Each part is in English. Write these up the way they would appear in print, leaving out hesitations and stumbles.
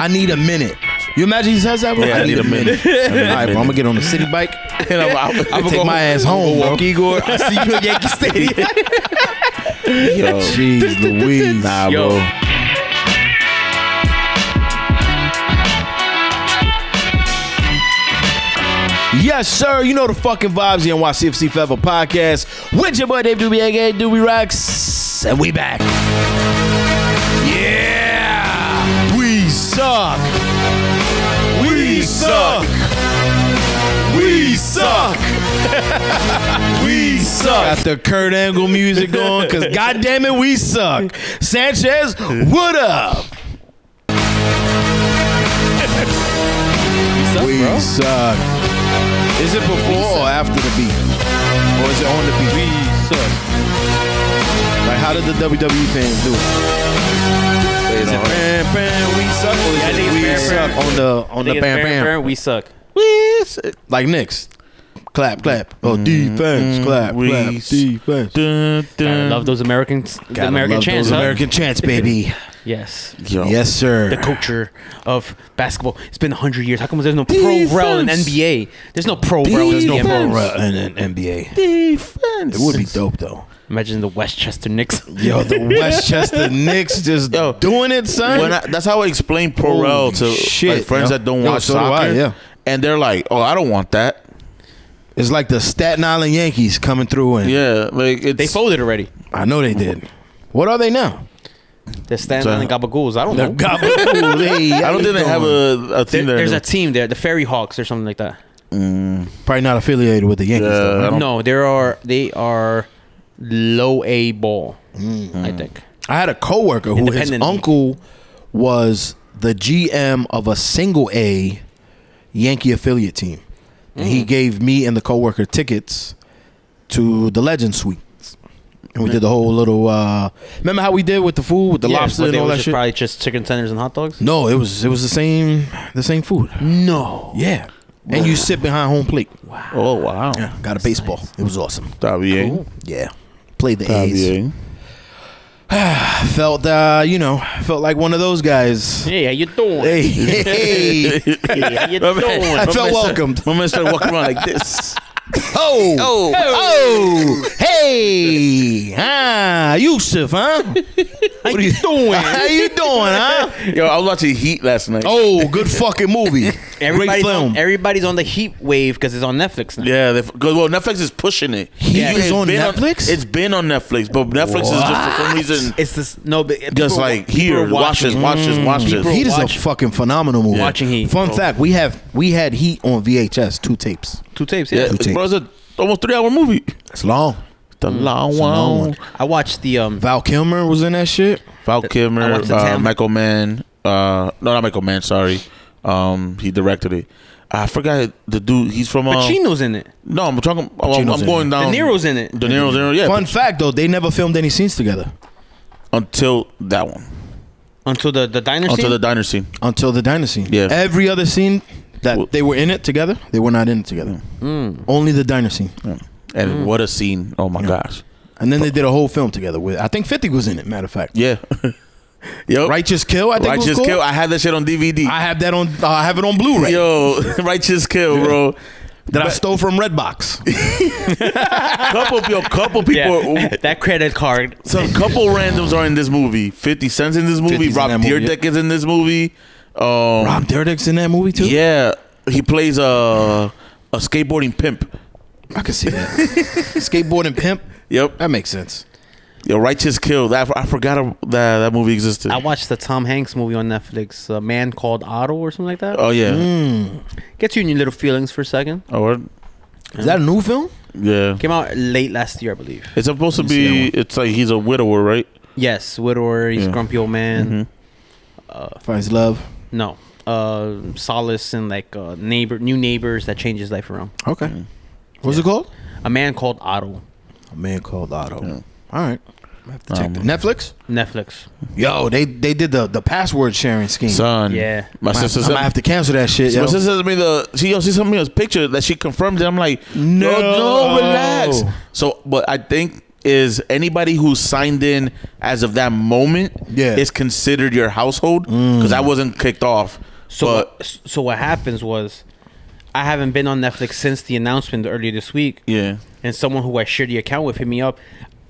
I need a minute. You imagine he says that, bro? Yeah, I need a minute. All right, bro, I'm gonna get on the city bike and I'm gonna take my ass home, bro. Walk Igor. I see you at Yankee Stadium. Yo, jeez, Louise. Nah, bro. Yes, sir. You know the fucking vibes. The NYCFC Forever podcast with your boy Dave Doobie, aka Doobie Rocks, and we back. Yeah, we suck. We suck. We suck. We suck. Got the Kurt Angle music going, cause goddamn it, we suck. Sanchez, what up? We suck. Is it before or after the beat? Or is it on the beat? We suck. Like, how did the WWE fans do it? Is it bam, bam, we suck? Or is it we suck on the bam, bam? We suck. We suck. Like Knicks. Clap, clap. Oh, defense. Clap, clap. Defense. Gotta love those Americans. The American chants, those American chants, baby. Yes. Yo. Yes, sir. The culture of basketball. It's been 100 years. How come there's no pro-rel in NBA? There's no pro-rel in NBA. Defense. It would be dope, though. Imagine the Westchester Knicks. Yo, the Westchester Knicks just doing it, son. That's how I explain pro-rel to like friends that don't watch soccer. And they're like, oh, I don't want that. It's like the Staten Island Yankees coming through. And like they folded already. I know they did. What are they now? The Staten Island Gabagools. I don't know. Hey, I don't think they have a team there. There's a team there, the Ferry Hawks or something like that. Probably not affiliated with the Yankees. Though. No, they are low A ball. I think. I had a coworker who his uncle was the GM of a single A Yankee affiliate team, and he gave me and the coworker tickets to the Legend Suites. And we did the whole little. Remember how we did with the food, with the lobster and all that shit? Probably just chicken tenders and hot dogs. No, it was the same food. No. Yeah. And you sit behind home plate. Wow. Oh wow. Yeah, got a baseball. Nice. It was awesome. Cool. Yeah. Played the A's. Felt like one of those guys. Hey, how you doing? Hey, how you doing? I felt welcomed. My man started walking around like this. Oh, hey, Yousef, huh? How you doing? How you doing, huh? Yo, I was watching Heat last night. Oh, good fucking movie. Great film. Everybody's on the Heat wave because it's on Netflix now. Yeah, well, Netflix is pushing it. Heat is on Netflix? It's been on Netflix, but Netflix is just for some reason. It's this just like here, watch this. Heat is a fucking phenomenal movie. Watching Heat. Fun fact: we had Heat on VHS, 2 tapes. 2 tapes, yeah. Bro, it's almost 3-hour movie. It's long. The long one. I watched the Val Kilmer was in that shit. Val Kilmer, Michael Mann. No, not Michael Mann. Sorry, he directed it. I forgot the dude. He's from. Pacino's in it. No, I'm talking. I'm going down. De Niro's in it. De Niro's in it. Yeah. Fun fact though, they never filmed any scenes together until that one. Until the diner scene. Until the diner scene. Until the diner scene. Yeah. Every other scene that they were in it together, they were not in it together. Only the diner scene. And what a scene! Oh my gosh! And then they did a whole film together with. I think 50 was in it. Matter of fact. Yeah. Yo, Righteous Kill. I think Righteous was cool. Kill. I had that shit on DVD. I have that on. I have it on Blu-ray. Yo, Righteous Kill, bro. That I stole from Redbox. couple people. Yeah, that credit card. Some couple randoms are in this movie. 50 Cent's in this movie. Rob Dyrdek is in this movie. Rob Dyrdek's in that movie too. Yeah, he plays a skateboarding pimp. I can see that. Skateboarding pimp. Yep, that makes sense. Yo, Righteous Kill. I forgot that movie existed. I watched the Tom Hanks movie on Netflix, A Man Called Otto or something like that. Oh yeah, gets you in your little feelings for a second. Oh, is that a new film? Yeah, came out late last year, I believe. It's supposed to be. It's like he's a widower, right? Yes, widower. He's a grumpy old man. Finds love. No, solace and like new neighbors that change his life around. Okay, what's it called? A Man Called Otto. A Man Called Otto. Yeah. All right. I have to check that. Netflix. Yo, they did the password sharing scheme. Son. Yeah. My sister said I have to cancel that shit. My sister sent me she sent me a picture that she confirmed it. I'm like, no, relax. So, but I think is anybody who's signed in as of that moment is considered your household, because I wasn't kicked off. So what happens was, I haven't been on Netflix since the announcement earlier this week. Yeah. And someone who I share the account with hit me up.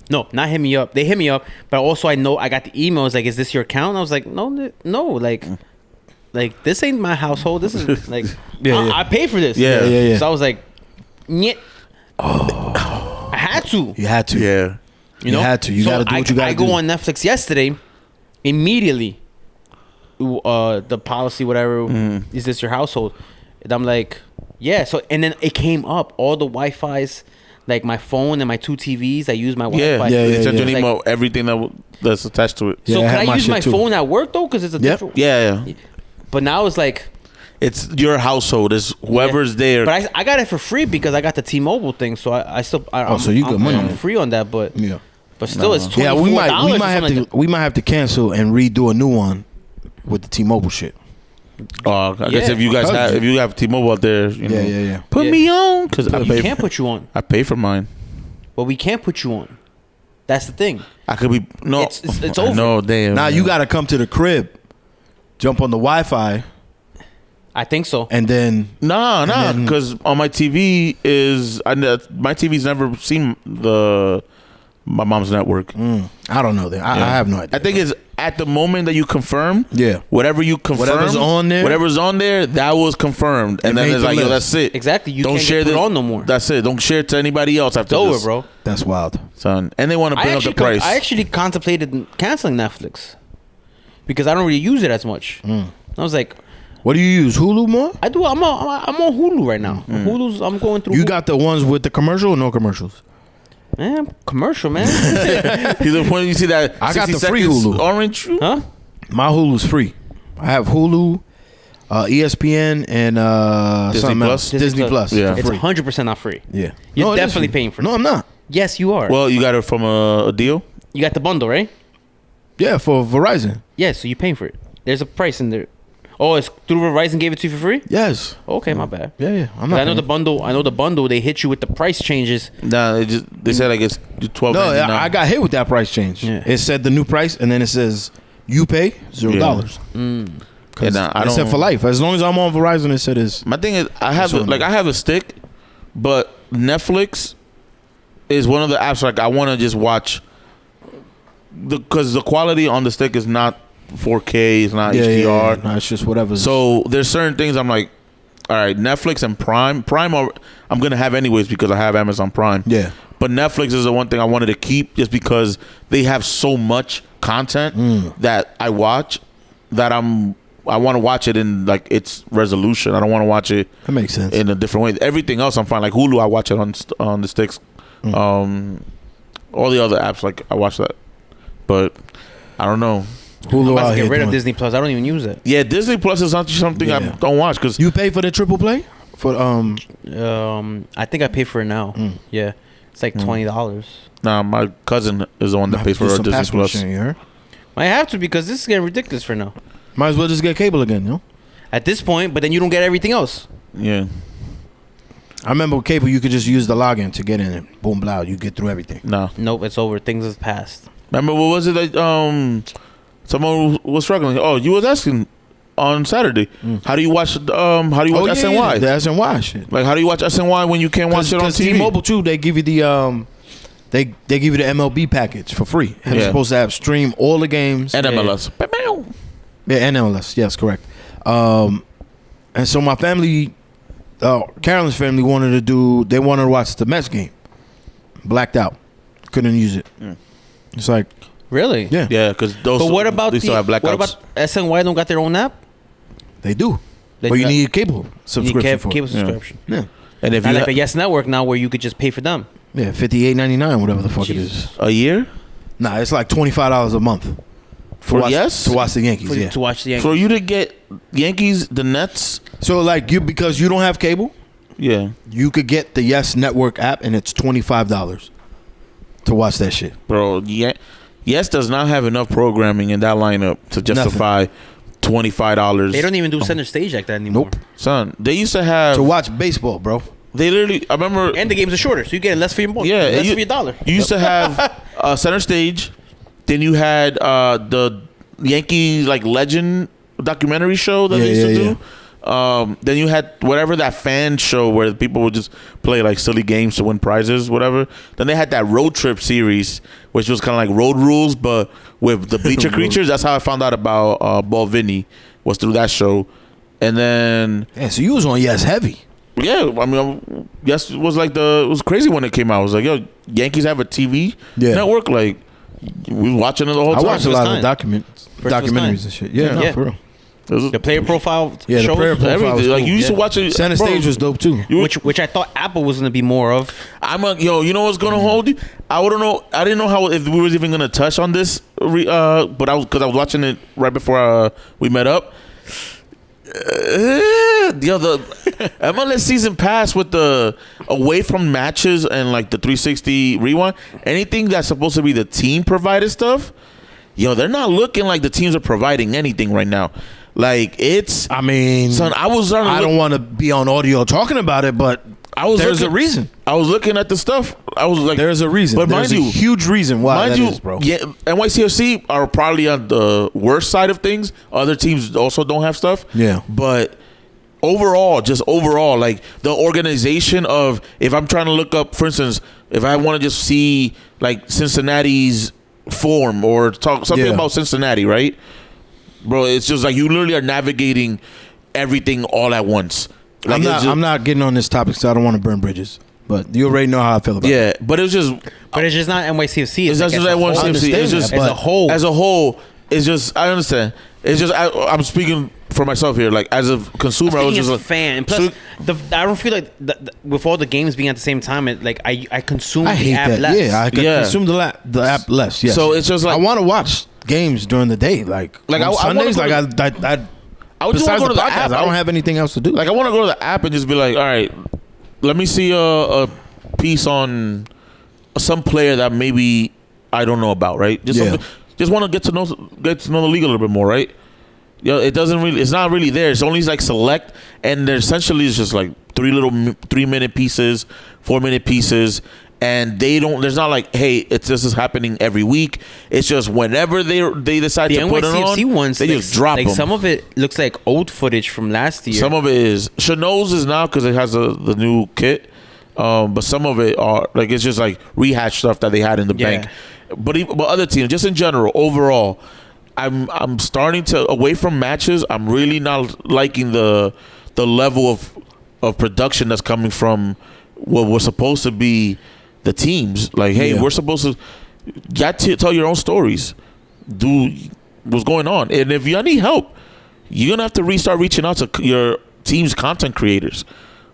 No, not hit me up. They hit me up, but also I know I got the emails like, "Is this your account?" And I was like, "No, like this ain't my household. This is like I pay for this." Yeah. So I was like, "Nyeh." I had to. You had to. Yeah. You had to. You got to do what you got to do. I go on Netflix yesterday. Immediately, the policy, whatever, is this your household? And I'm like, yeah. So, and then it came up, all the Wi-Fi's, like my phone and my 2 TVs. I use my Wi-Fi. They sent you an email, everything that's attached to it. So can I use my phone at work though? Because it's a different. Yeah. But now it's like, it's your household. It's whoever's there. But I got it for free because I got the T-Mobile thing. So I still. So you good money? I'm free on that, but But still, it's $24. Yeah, we might have to cancel and redo a new one with the T-Mobile shit. I guess if you have T-Mobile out there, you know, put me on, because we can't put you on. I pay for mine. But we can't put you on. That's the thing. I could be It's over. No, damn. Now you got to come to the crib, jump on the Wi-Fi. I think so. And then because on my TV my TV's never seen my mom's network. I don't know that. I have no idea. I think it's at the moment that you confirm. Yeah. Whatever you confirm. Whatever's on there, that was confirmed. And then it's like, yo, that's it. Exactly. You don't can't share get it on no more. That's it. Don't share it to anybody else after this. It's over, bro. That's wild. Son. And they want to bring up the price. I actually contemplated canceling Netflix because I don't really use it as much. I was like, what do you use? Hulu more? I do. I'm on Hulu right now. Hulu's. I'm going through. You got the ones with the commercial or no commercials? Man, commercial, man. He's the point. You see that? I got the free Hulu. Orange. Huh? My Hulu's free. I have Hulu, ESPN, and Disney Plus. Disney Plus. Yeah, it's 100% not free. Yeah, you're definitely paying for it. No, I'm not. Yes, you are. Well, you got it from a deal. You got the bundle, right? Yeah, for Verizon. Yeah, so you're paying for it. There's a price in there. Oh, it's through Verizon gave it to you for free? Yes. Okay, my bad. Yeah. I'm not. I know the bundle. I know the bundle. They hit you with the price changes. Nah, they said like it's $12.99. No, I got hit with that price change. Yeah. It said the new price, and then it says you pay $0. It said for life. As long as I'm on Verizon, it said is. My thing is, I have a stick, but Netflix is one of the apps like I want to just watch because the quality on the stick is not 4K, it's not HDR. Yeah. No, it's just whatever. So there's certain things I'm like, all right, Netflix and Prime I'm gonna have anyways because I have Amazon Prime. Yeah. But Netflix is the one thing I wanted to keep just because they have so much content that I watch that I want to watch it in like its resolution. I don't want to watch it. That makes sense. In a different way. Everything else I'm fine. Like Hulu, I watch it on the sticks. All the other apps, like I watch that, but I don't know. Hulu I'm about to get rid of Disney Plus. I don't even use it. Yeah, Disney Plus is not something I don't watch because you pay for the triple play for I think I pay for it now. Yeah, it's like $20. Nah, my cousin is the one that pays for Disney Plus. Sharing, I have to because this is getting ridiculous for now. Might as well just get cable again, you know? At this point, but then you don't get everything else. Yeah. I remember with cable, you could just use the login to get in it. Boom, blah, you get through everything. Nope, it's over. Things have passed. Remember, what was it that someone was struggling? Oh, you was asking on Saturday. How do you watch SNY? Yeah, the SNY shit. Like, how do you watch SNY when you can't watch it on TV? T-Mobile too, they give you the they give you the MLB package for free. And it's supposed to have stream all the games. And MLS. Yeah, and MLS. Yes, correct. And so my family, Carolyn's family wanted to watch the Mets game. Blacked out. Couldn't use it. It's like, really? Yeah. Yeah, because those. But what about still have blackouts. What about SNY? Don't got their own app? They do. But you need a cable subscription for cable subscription. Yeah. And if you like a Yes Network now, where you could just pay for them. Yeah, $58.99, whatever the fuck it is. A year? Nah, it's like $25 a month. To watch the Yankees. To watch the Yankees. For you to get Yankees, the Nets. So like because you don't have cable. Yeah. You could get the Yes Network app, and it's $25 to watch that shit. Bro, Yes does not have enough programming in that lineup to justify $25. They don't even do center stage like that anymore. Nope. Son, they used to have to watch baseball, bro. They literally, I remember, And the games are shorter, so you get less for your less for your dollar. You used to have center stage, then you had the Yankee like legend documentary show that they used to do. Then you had whatever that fan show where people would just play like silly games to win prizes, whatever. Then they had that road trip series, which was kind of like Road Rules, but with the bleacher creatures. That's how I found out about Ball Vinny, was through that show. And then so you was on Yes Heavy. Yeah, I mean, Yes was like it was crazy when it came out. It was like, yo, Yankees have a TV network. Like, we was watching it the whole time. I watched a lot of documentaries and shit. Yeah, for real. The player profile shows, the player profile everything. was Like, cool. you used to watch it. Center stage was dope too. which I thought Apple was gonna be more of. You know what's gonna hold you? I didn't know how, if we was even gonna touch on this, but because I was watching it right before we met up. The MLS season pass with the away from matches and like the 360 rewind, anything that's supposed to be the team provided stuff, they're not looking like the teams are providing anything right now. Like, it's, I mean, son, I don't want to be on audio talking about it, but there's a reason. I was looking at the stuff. I was like, there's a reason. But there's a huge reason why that is, bro. Yeah, NYCFC are probably on the worst side of things. Other teams also don't have stuff. Yeah. But overall, like the organization of, if I'm trying to look up, for instance, if I want to just see like Cincinnati's form or talk something about Cincinnati, right? Bro, it's just like you literally are navigating everything all at once. Like, I'm not getting on this topic, so I don't want to burn bridges. But you already know how I feel about it. Yeah, but it's just not NYCFC. It's not just NYCFC. It's just as a whole. As a whole, it's just, I understand. It's just I'm speaking for myself here. Like, as a consumer, I was just a fan. And plus, I don't feel like with all the games being at the same time, I consume the app less. Yeah, I consume the app less. Yes. So it's just like, I want to watch games during the day, like on Sundays. I just want to go to the app. I don't have anything else to do. Like, I want to go to the app and just be like, all right, let me see a piece on some player that maybe I don't know about, right? Just want to get to know the league a little bit more, right? It's not really there. It's only like select, and there essentially is just like 3-minute pieces, 4-minute pieces. And there's not like, hey, this is happening every week. It's just whenever they decide to put it on, the NYCFC ones, they just drop them. Some of it looks like old footage from last year. Some of it is. Chanel's is now because it has the new kit. But some of it are like, it's just like rehash stuff that they had in the bank. But other teams, just in general, overall, I'm starting to, away from matches, I'm really not liking the level of production that's coming from what was supposed to be the teams. Like, hey, we're supposed to tell your own stories, do what's going on, and if you need help, you're gonna have to restart reaching out to your team's content creators,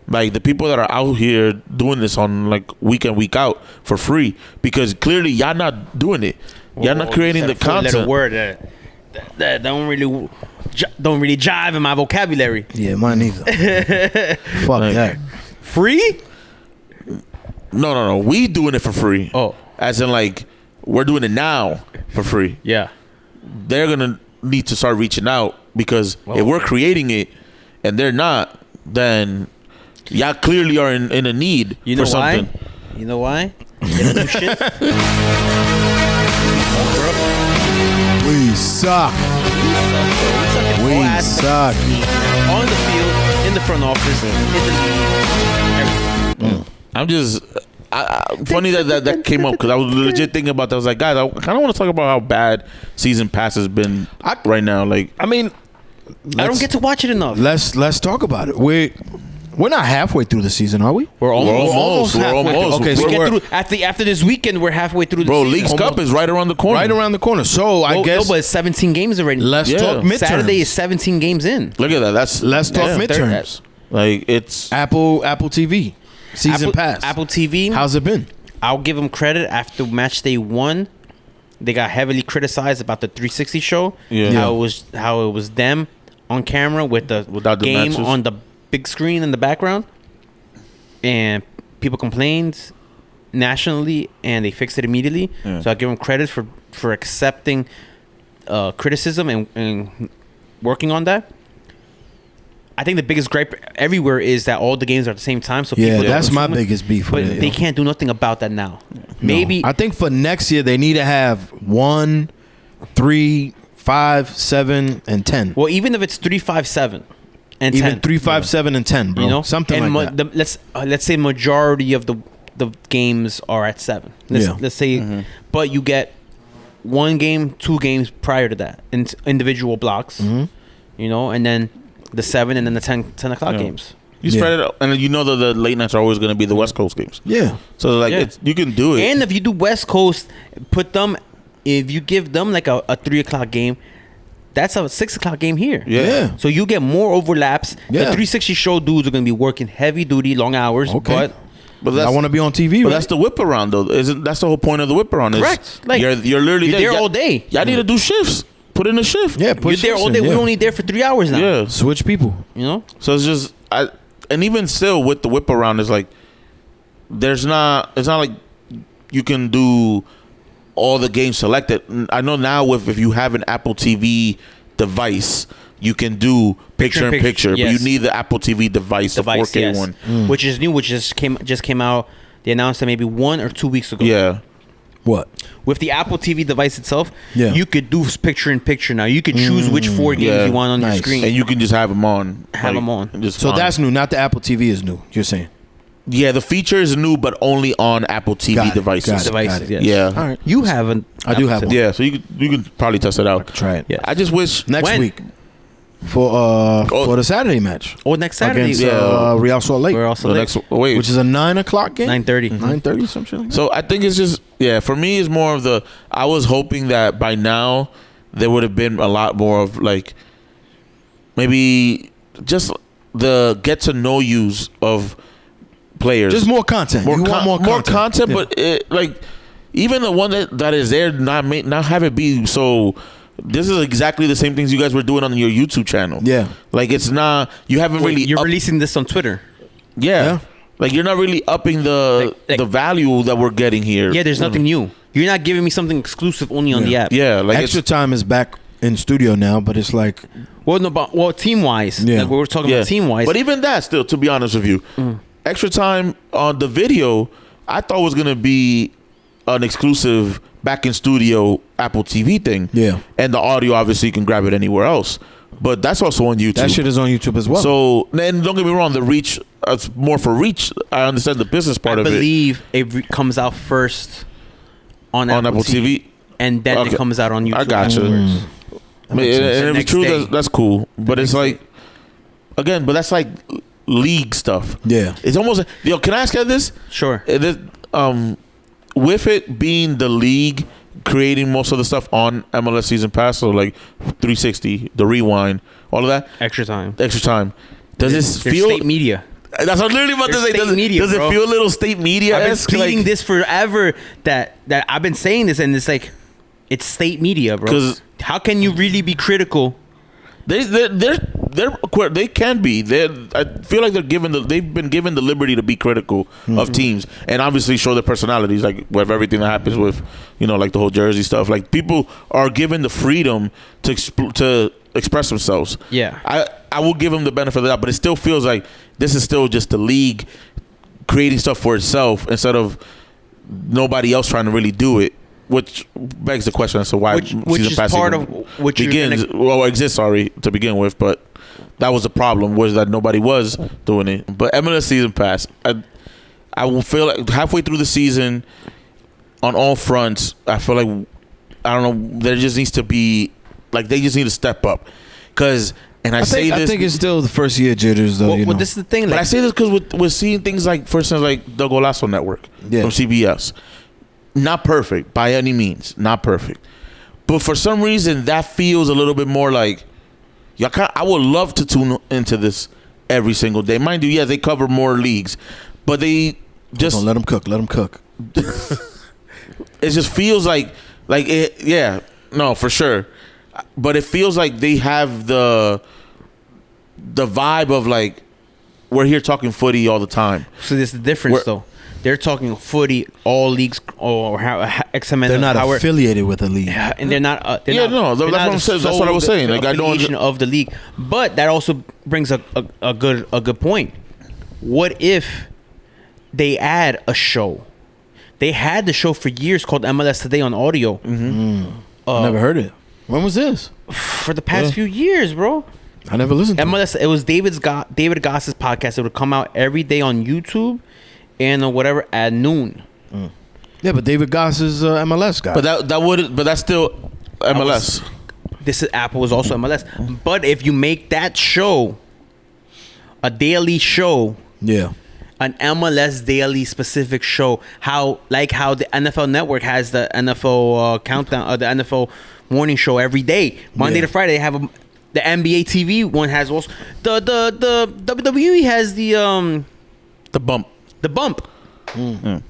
like the people that are out here doing this on like week in, week out for free, because clearly y'all not doing it. Y'all not creating the content. Word that don't really jive in my vocabulary. Yeah, mine neither. Fuck that. Free? No. We doing it for free. Oh. As in, like, we're doing it now for free. Yeah. They're going to need to start reaching out, because if we're creating it and they're not, then y'all clearly are in a need for something. Why? You know why? They don't do shit. We suck. We suck. On the field, in the front office, in the league, everything. I'm just funny that came up, because I was legit thinking about that. I was like, guys, I kind of want to talk about how bad season pass has been right now. Like, I mean, I don't get to watch it enough. Let's talk about it. We're not halfway through the season, are we? We're almost halfway. Okay, so after this weekend, we're halfway through the season. League's Cup is right around the corner. Right around the corner. So I guess, but it's 17 games already. Let's talk midterms. Saturday is 17 games in. Look at that. Let's talk midterms. Like, it's Apple TV season pass. Apple TV. How's it been? I'll give them credit. After match day 1, they got heavily criticized about the 360 show. Yeah. How it was them on camera without the game matches on the big screen in the background, and people complained nationally, and they fixed it immediately. Yeah. So I give them credit for accepting criticism and working on that. I think the biggest gripe everywhere is that all the games are at the same time. So people that's my biggest beef. But they can't do nothing about that now. Maybe I think for next year they need to have 1, 3, 5, 7, and 10. Well, even if it's 3, 5, 7, and even 10, 3, 5, 7, and 10, bro. you know, Something and like that. Let's say majority of the games are at 7. Let's say, but you get 1 game, 2 games prior to that in individual blocks. You know, and then the 7 and then the 10 o'clock games. You spread it out, and you know that the late nights are always going to be the West Coast games. Yeah. So like you can do it. And if you do West Coast, if you give them like a 3 o'clock game, that's a 6 o'clock game here. Yeah. So you get more overlaps. Yeah. The 360 show dudes are going to be working heavy duty, long hours. Okay. But that's, I want to be on TV. But right? that's the whip around though. That's the whole point of the whip around. Correct. Like, you're literally there all day. Y'all need to do shifts. Put in a shift. Yeah. You're there all day. We're only there for 3 hours now. Yeah. Switch people. You know. So it's just and even still with the whip around, it's like it's not like you can do all the games selected. I know now if you have an Apple TV device, you can do picture in picture, but you need the Apple TV device, the 4K one, which is new, which just came out. They announced it maybe 1 or 2 weeks ago. Yeah. What? With the Apple TV device itself, Yeah. you could do picture in picture now. You could choose which 4 games you want on your screen. And you can just have them on. So that's new. Not the Apple TV is new. You're saying? Yeah, the feature is new, but only on Apple TV devices. Got it. Yes. Yeah. All right. You haven't. I do have one. Yeah, so you can probably test it out. Try it. Yeah. I just wish Next week for the Saturday match. Oh, next Saturday. Against Real Salt Lake. We're also which is a 9 o'clock game. 9:30. 9:30, some shit like that. So I think it's just for me it's more of I was hoping that by now there would have been a lot more of like maybe just the get to know yous of players. Just more content. More content. content, but like even the one that is there not have it be so. This is exactly the same things you guys were doing on your YouTube channel. Yeah, like it's not. You haven't really. You're releasing this on Twitter. Yeah. Like you're not really upping the value that we're getting here. Yeah, there's nothing new. You're not giving me something exclusive only on the app. Yeah, like Extra Time is back in studio now, but it's like team wise. Yeah. Like we're talking about team wise. But even that, still, to be honest with you, Extra Time on the video, I thought was gonna be an exclusive back in studio Apple TV thing. Yeah, and the audio obviously you can grab it anywhere else. But that's also on YouTube. That shit is on YouTube as well. So, and don't get me wrong, the reach, it's more for reach. I understand the business part of it. I believe it comes out first on Apple TV, and then it comes out on YouTube. I got you. And if it's true, that's cool. But it's like, again, but that's like league stuff. Yeah. It's almost, can I ask you this? Sure. With it being the league creating most of the stuff on MLS Season Pass, so like 360, the rewind, all of that. Extra Time. Does this feel state media? That's what I'm literally about to say. Does it feel a little state media? I've been pleading this forever. That I've been saying this, and it's like it's state media, bro. Because how can you really be critical? They can be. I feel like they've been given the liberty to be critical of teams and obviously show their personalities, like with everything that happens with, like the whole jersey stuff. Like people are given the freedom to express themselves. Yeah, I will give them the benefit of that, but it still feels like this is still just the league creating stuff for itself instead of nobody else trying to really do it. Which begs the question as to why which is part of which exists. Sorry, to begin with, but that was the problem, was that nobody was doing it. But MLS Season Pass, I will feel like halfway through the season, on all fronts, I feel like I don't know. There just needs to be they just need to step up, because. And I think it's still the first year jitters, though. Well, this is the thing. But I say this because we're seeing things like, for instance, like the Golazo Network from CBS. Not perfect by any means, not perfect, but for some reason that feels a little bit more like I would love to tune into this every single day. Mind you, they cover more leagues, but they just let them cook. It just feels like it. No, for sure, but it feels like they have the vibe of like we're here talking footy all the time. So there's the difference, though. they're talking footy, all leagues, or XMN. They're not affiliated with a league. Yeah, and they're not. They're Yeah, not, no, that's what I'm saying. That's what I was saying. Like, I don't affiliation of the league, but that also brings a good point. What if they add a show? They had the show for years called MLS Today on audio. I never heard it. When was this? For the past few years, bro. I never listened to MLS. It was David Goss's podcast. It would come out every day on YouTube and whatever at noon. Yeah, but David Goss is MLS guy. But that's still MLS. Apple was also MLS. But if you make that show a daily show, yeah, an MLS daily specific show, how the NFL Network has the NFL countdown, the NFL morning show every day, Monday to Friday. They have the NBA TV one has also the WWE has the bump. The bump.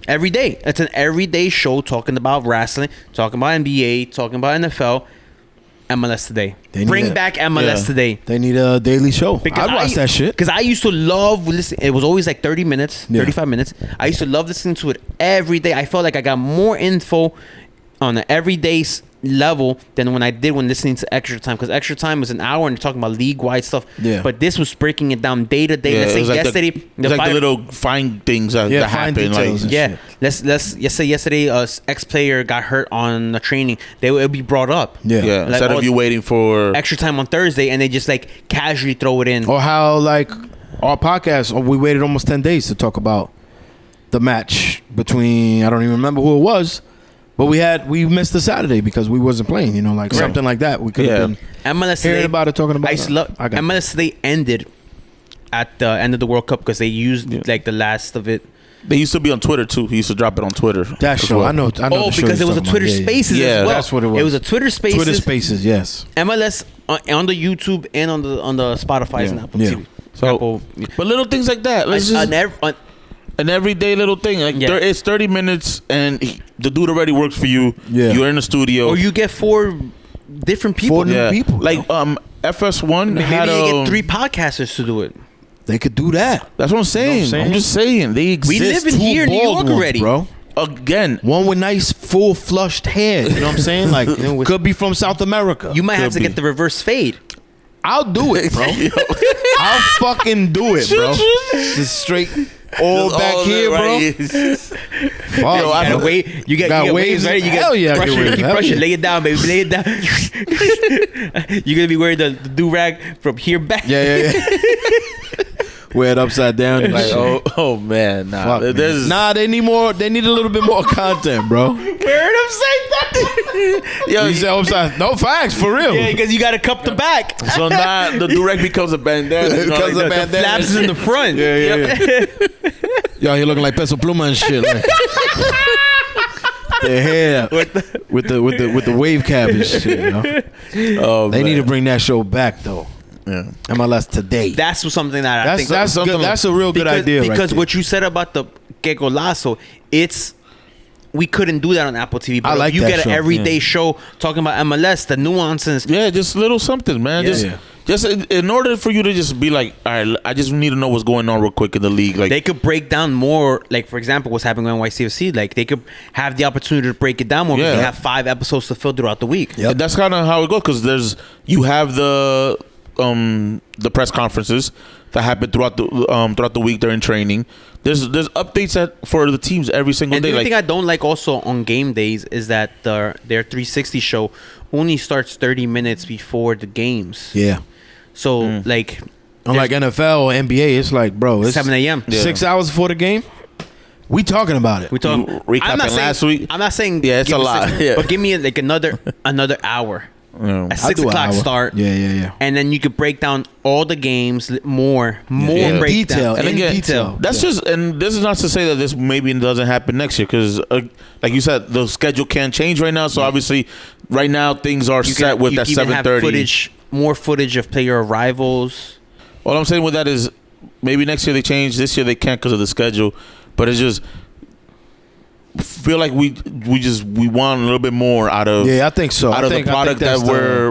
Every day. It's an everyday show talking about wrestling, talking about NBA, talking about NFL. MLS Today. Bring back MLS Today. They need a daily show. I'd watch that shit. Because I used to love listening. It was always like 30 minutes, 35 minutes. I used to love listening to it every day. I felt like I got more info on an everyday level than when listening to Extra Time, because Extra Time was an hour and they're talking about league-wide stuff. Yeah. But this was breaking it down day to day. Let's say yesterday, the little fine things that happen. Let's say yesterday, X player got hurt on the training. It would be brought up. Yeah. Like, instead of you waiting for Extra Time on Thursday and they just like casually throw it in. Or how like our podcast, we waited almost 10 days to talk about the match between, I don't even remember who it was. But we missed the Saturday because we wasn't playing, something like that. We could have been MLS hearing about it, talking about it. MLS Today ended at the end of the World Cup because they used like the last of it. They used to be on Twitter too. He used to drop it on Twitter. That show, I know. Because it was a Twitter Spaces as well. That's what it was. It was a Twitter Spaces. Twitter Spaces, yes. MLS on the YouTube and on the Spotify and Apple TV. So, but little things like that. An everyday little thing. Like it's 30 minutes and the dude already works for you. Yeah. You're in the studio. Or you get 4 different people. 4 new people. Like FS1 maybe they get 3 podcasters to do it. They could do that. That's what I'm saying. I'm just saying. They exist. We live in here in New York already. Bro. Again. One with nice full flushed hair. You know what I'm saying? Like could be from South America. You might have to get the reverse fade. I'll do it, bro. I'll fucking do it, bro. Just straight all back here, bro. Fuck. Yo, I gotta wait. You got waves, right? You got keep brushing. Lay it down, baby. Lay it down. You're gonna be wearing the do-rag from here back. Yeah. Wear it upside down. Like, oh man, nah. They need more. They need a little bit more content, bro. Wear it upside down. Yo, you said upside. No facts, for real. Yeah, because you got to cup the back. So now the do-rag becomes a bandana. It becomes a bandana. The flaps is in the front. Yeah. Yo, he looking like Peso Pluma and shit. Like. The hair with the wave cap and shit. They need to bring that show back though. Yeah. MLS Today. That's something that I think that's good. That's a real good idea. Because what you said about the Que Golazo, we couldn't do that on Apple TV. But I like you that get show. an everyday show talking about MLS, the nuances. Yeah, just little something, man. Just in order for you to just be like, all right, I just need to know what's going on real quick in the league. Like they could break down more. Like for example, what's happening on NYCFC. Like they could have the opportunity to break it down more. Because they have 5 episodes to fill throughout the week. Yep. That's kind of how it goes. Because you have the press conferences that happen throughout the week during training. There's updates for the teams every single day. The thing I don't like also on game days is that their 360 show only starts 30 minutes before the games. Yeah. So like, unlike NFL or NBA, it's like, bro, it's 7 a.m. 6 hours before the game. We talking about it. We talking recapping last week. I'm not saying it's a lot. But give me like another hour. A 6 o'clock start. Yeah. And then you could break down all the games more breakdown. Detail. And in again, detail. That's just, and this is not to say that this maybe doesn't happen next year because, like you said, the schedule can change right now. So obviously, right now things are set with that 7:30. More footage of player arrivals. All I'm saying with that is maybe next year they change. This year they can't because of the schedule. But it's just feel like we want a little bit more out of I think so. Out of the product that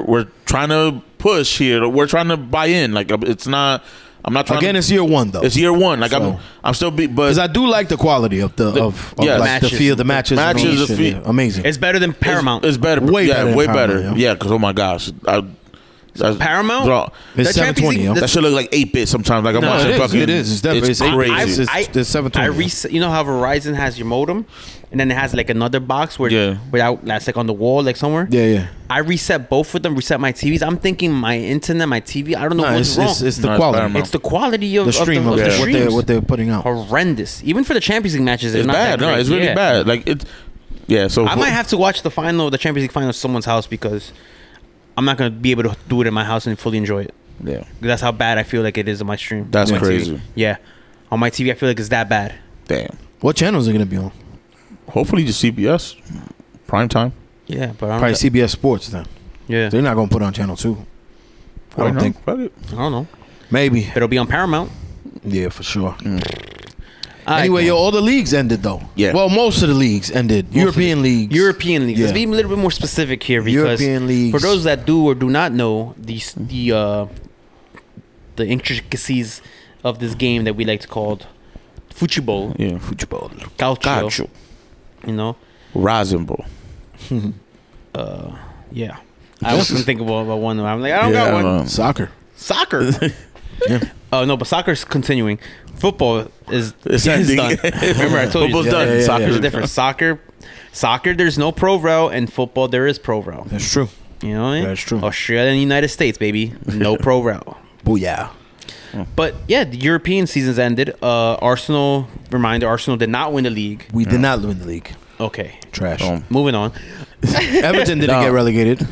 we're trying to push here. We're trying to buy in. Like it's not. I'm not trying. Again, it's year one though. It's year one. Like So- I'm still but Because I do like the quality of the yeah, like the matches. field, the matches, and all Matches, that the shit. feed- Yeah, amazing. It's better than Paramount. It's better. Way better than Way Paramount, better. yeah. Yeah, because oh my gosh, Paramount? Bro, It's The Champions 720. League- yo. the- that should look like 8-bit sometimes. Like I'm No, watching it is. fucking. It is. It's definitely it's it's crazy. It's 720. I reset. You know how Verizon has your modem, and then it has like another box where that's like on the wall, like somewhere. Yeah. I reset both of them. Reset my TVs. I'm thinking my internet, my TV. I don't know No, what's wrong. it's the No, it's quality. Paramount. It's the quality of The stream of the what streams. what they're putting out. Horrendous. Even for the Champions League matches, It's not bad. that No, great. it's really Yeah. bad. Like it's. Yeah. So I might have to watch the Champions League final at someone's house because I'm not gonna be able to do it in my house and fully enjoy it. Yeah. That's how bad I feel like it is on my stream. That's on my crazy. TV. Yeah, on my TV, I feel like it's that bad. Damn. What channels are gonna be on? Hopefully just CBS, prime time. Yeah, but I Probably don't. CBS Sports then. Yeah, They're not gonna put on channel 2. I don't think. Fuck it. I don't know. Maybe. But it'll be on Paramount. Yeah, for sure. Alright, Anyway, cool. all the leagues ended though. Yeah. Well, most of the leagues ended. European leagues. European leagues. Yeah. Let's be a little bit more specific here because European leagues. for those that do or do not know the intricacies of this game that we like to call football, Yeah. Football. calcio, you know, Rasenball. yeah. I was gonna think about one. I'm like, I don't got one. Soccer. Soccer. Yeah. Oh no, but soccer's continuing. Football is ending. done. Remember, I told you. Football's done. Yeah, Soccer's There's a difference. Soccer. There's no pro rel, and football there is pro rel. That's true. You know what I mean? That's true. Australia and United States, baby, no pro rel. Booyah. But yeah, the European seasons ended. Arsenal did not win the league. We did not win the league. Okay, Trash. moving on. Everton didn't No. get relegated.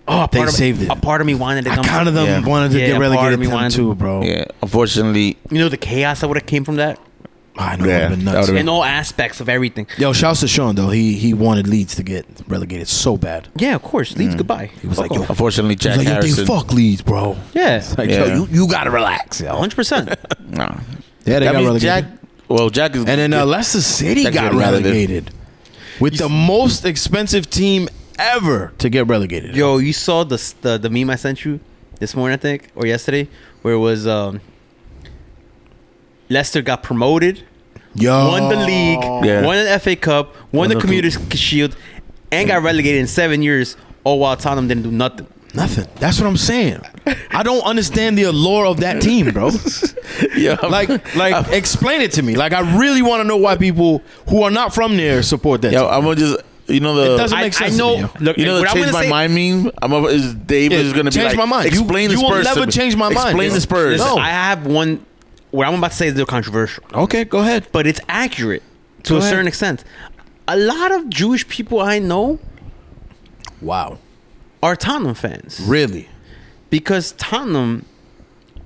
Oh, They saved it. A part of me wanted to I come. kind of Yeah. wanted to Yeah, get part of relegated me them wanted too, bro. Yeah. Unfortunately. You know the chaos that would have came from that I know. Yeah, It would have been that nuts. would've in all aspects of everything. Yo, shouts to Sean though. He wanted Leeds to get relegated so bad. Yeah, of course. Leeds goodbye. He was Fuck like, yo, off. Unfortunately, he Jack was like, yo, Harrison. fuck Leeds, bro. Yeah, Like, Yeah. yo, you gotta relax, yo. 100%. Nah. Yeah, they That got means relegated. Jack is. And then Leicester City Jack's got getting relegated. relegated with the most expensive team ever to get relegated. Yo, you saw the meme I sent you this morning, I think, or yesterday, where it was Leicester got promoted, Yo. won the league, Yeah. won the FA Cup, won the Community Shield, and got relegated in 7 years. All while Tottenham didn't do nothing. Nothing. That's what I'm saying. I don't understand the allure of that team, bro. Yeah. Like, explain it to me. Like, I really want to know why people who are not from there support that. Yo, team. I'm gonna just. You know It the. doesn't make sense. I know. To me, yo. Look, You know the what I'm change gonna my say- mind meme. Is Dave Yeah, is gonna be change like, my mind. Explain You the will Spurs. never to me. change my mind. Explain the Spurs. Listen, No. I have one. What I'm about to say is a little controversial, Okay, go ahead. but it's accurate to Go a ahead. certain extent. A lot of Jewish people I know Wow. are Tottenham fans. Really? Because Tottenham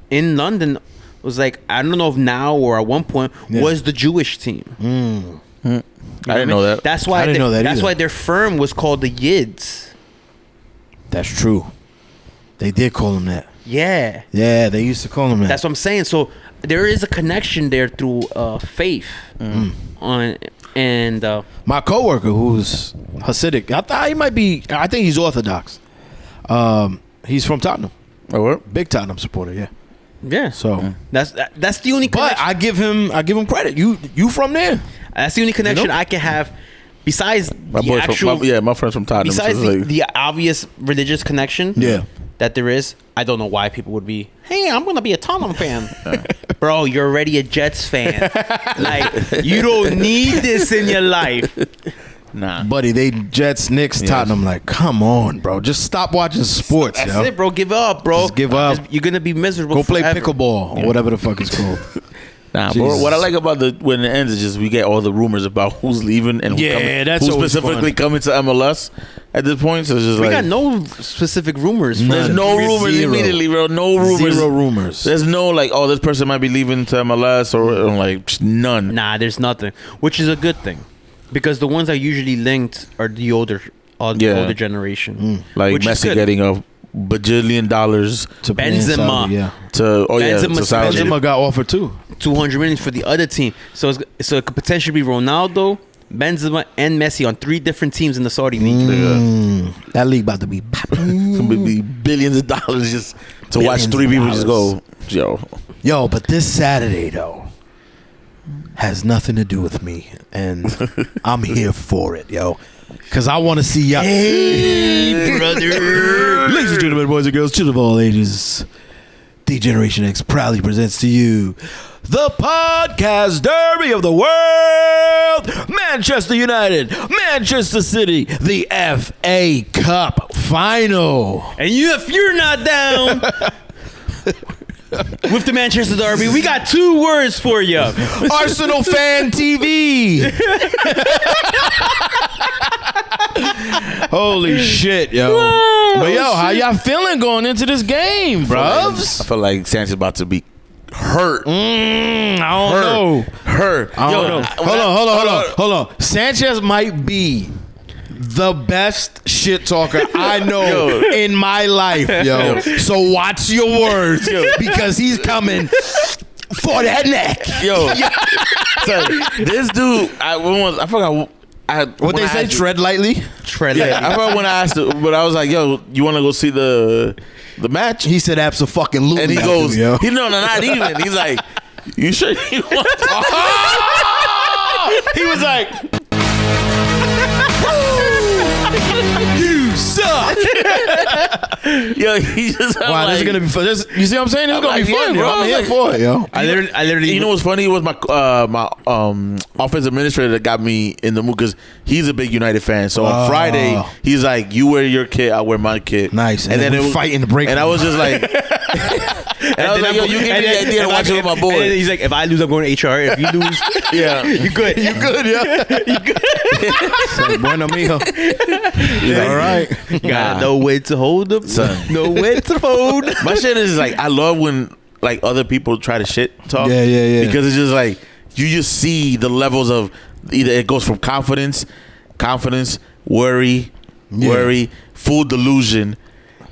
in London was like, I don't know if now or at one point, Yeah. was the Jewish team. I didn't know that. That's why I didn't know that that's either. why their firm was called the Yids. That's true. They did call him that. Yeah. Yeah, they used to call him that. That's what I'm saying. So there is a connection there through faith on and My coworker, who's Hasidic, I thought he might be. I think he's Orthodox. He's from Tottenham, Oh, what? big Tottenham supporter. Yeah. yeah. So, That's the only but connection. I give him credit. You from there? That's the only connection You know? I can have besides My the boy actual from, my friends from Tottenham. besides so it's like, the obvious religious connection. Yeah. That there is. I don't know why people would be, hey, I'm gonna be a Tottenham fan. Bro, you're already a Jets fan. Like, you don't need this in your life. nah. Buddy, they Jets, Knicks, Yes. Tottenham. Like, come on, bro. Just stop watching sports, That's yo. it, bro. Give up, bro. Just give up. You're gonna be miserable. Go play forever. pickleball or whatever the fuck it's called. Nah, but Jesus. what I like about when it ends is just we get all the rumors about who's leaving and Yeah, that's who's always specifically fun. coming to MLS at this point. So it's just We like got no specific rumors. there's None. no rumors Zero. immediately, bro. No rumors. Zero rumors. There's no like, oh, this person might be leaving to MLS or like none. Nah, there's nothing, which is a good thing, because the ones that are usually linked are the older generation. Like which is Messi good. getting a bajillion dollars To play in Benzema. Saudi, yeah. to Benzema- to Saudi. Benzema got offered too. 200 million for the other team. So it could potentially be Ronaldo, Benzema, and Messi on 3 different teams in the Saudi league. That league about to be popping. It's gonna be billions of dollars just to watch Billions 3 of people just go, dollars. yo. Yo, but this Saturday though has nothing to do with me, and I'm here for it, yo. Cause I want to see y'all. Hey, brother. Ladies and gentlemen, boys and girls, children of all ages, D-Generation X proudly presents to you the podcast derby of the world. Manchester United, Manchester City, the FA Cup final. And if you're not down with the Manchester Derby, we got 2 words for you. Arsenal Fan TV. Holy shit, yo. But yo, how y'all feeling going into this game, bruvs? I feel like Sanchez about to be hurt. I don't know. Hurt. I don't know. Hold on. Sanchez might be the best shit talker I know in my life, yo. So watch your words, because he's coming for that neck. Yo. So, this dude, I forgot. What they say? Tread lightly. Tread lightly. I forgot when I asked him, but I was like, "Yo, you want to go see the match?" He said, "Absolutely." And he goes, "No, not even." He's like, "You sure you want to?" He was like, "You suck." Yo, he just. Wow, like, this is gonna be fun. You see what I'm saying? This is gonna be fun, bro. I'm here for it, yo. I literally. You know what's funny? It was my offensive administrator that got me in the mood, because he's a big United fan. So on Friday, he's like, "You wear your kit, I wear my kit." Nice. And then it was fighting the break. And I was just like, and I was like, "Yo, you give me the idea to watch it with my boy." And he's like, "If I lose, I'm going to HR. If you lose, yeah, you good. You good, yeah. You good." So, bueno, mijo. All right. Got no way to hold them. Son. No way to hold. My shit is like, I love when like other people try to shit talk. Yeah. Because it's just like, you just see the levels of, either it goes from confidence, worry, full delusion,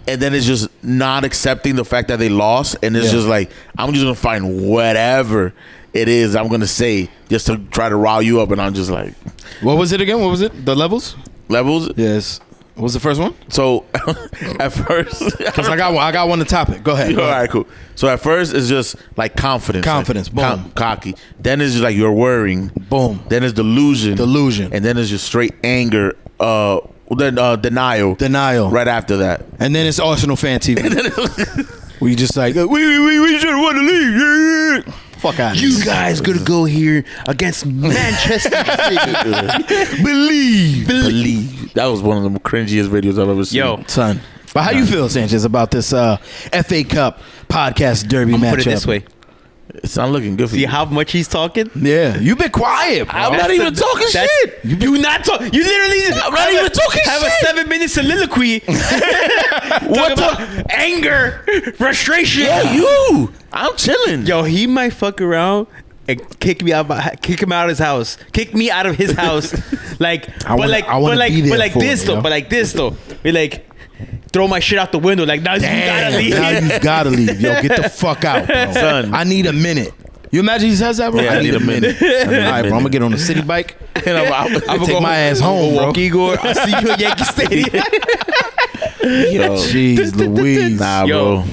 and then it's just not accepting the fact that they lost, and it's just like, I'm just gonna find whatever it is I'm gonna say just to try to rile you up, and I'm just like, what was it again? What was it? The levels? Yes. What was the first one? So at first, because I got one to top it. Go ahead. All right, cool. So at first it's just like confidence, boom, cocky. Then it's just like you're worrying, boom. Then it's delusion, and then it's just straight anger. Then denial, right after that, and then it's Arsenal Fan TV. We just like we should have won the league. Fuck out. You guys gonna go here against Manchester City. Believe. That was one of the cringiest videos I've ever seen. Yo, son. But how you feel, Sanchez, about this FA Cup podcast derby matchup? Put it this way. It's not looking good for you. See how much he's talking? Yeah, you've been quiet, bro. I'm not even talking shit. You not talk. You literally. I'm not even talking shit. Have a 7-minute soliloquy. What about anger, frustration? Yeah, you. I'm chilling. Yo, he might fuck around and kick him out of his house. Kick me out of his house. Like, but like this though. Be like, throw my shit out the window. Like, now you gotta leave. Now you gotta leave. Yo, get the fuck out, bro. Son. I need a minute. You imagine he says that, bro? Yeah, I need a minute. All right, bro. I'm gonna get on a city bike. And I'm gonna take my ass home, bro. Walk Igor. I see you at Yankee Stadium. Yo, jeez, Louise. Nah, bro.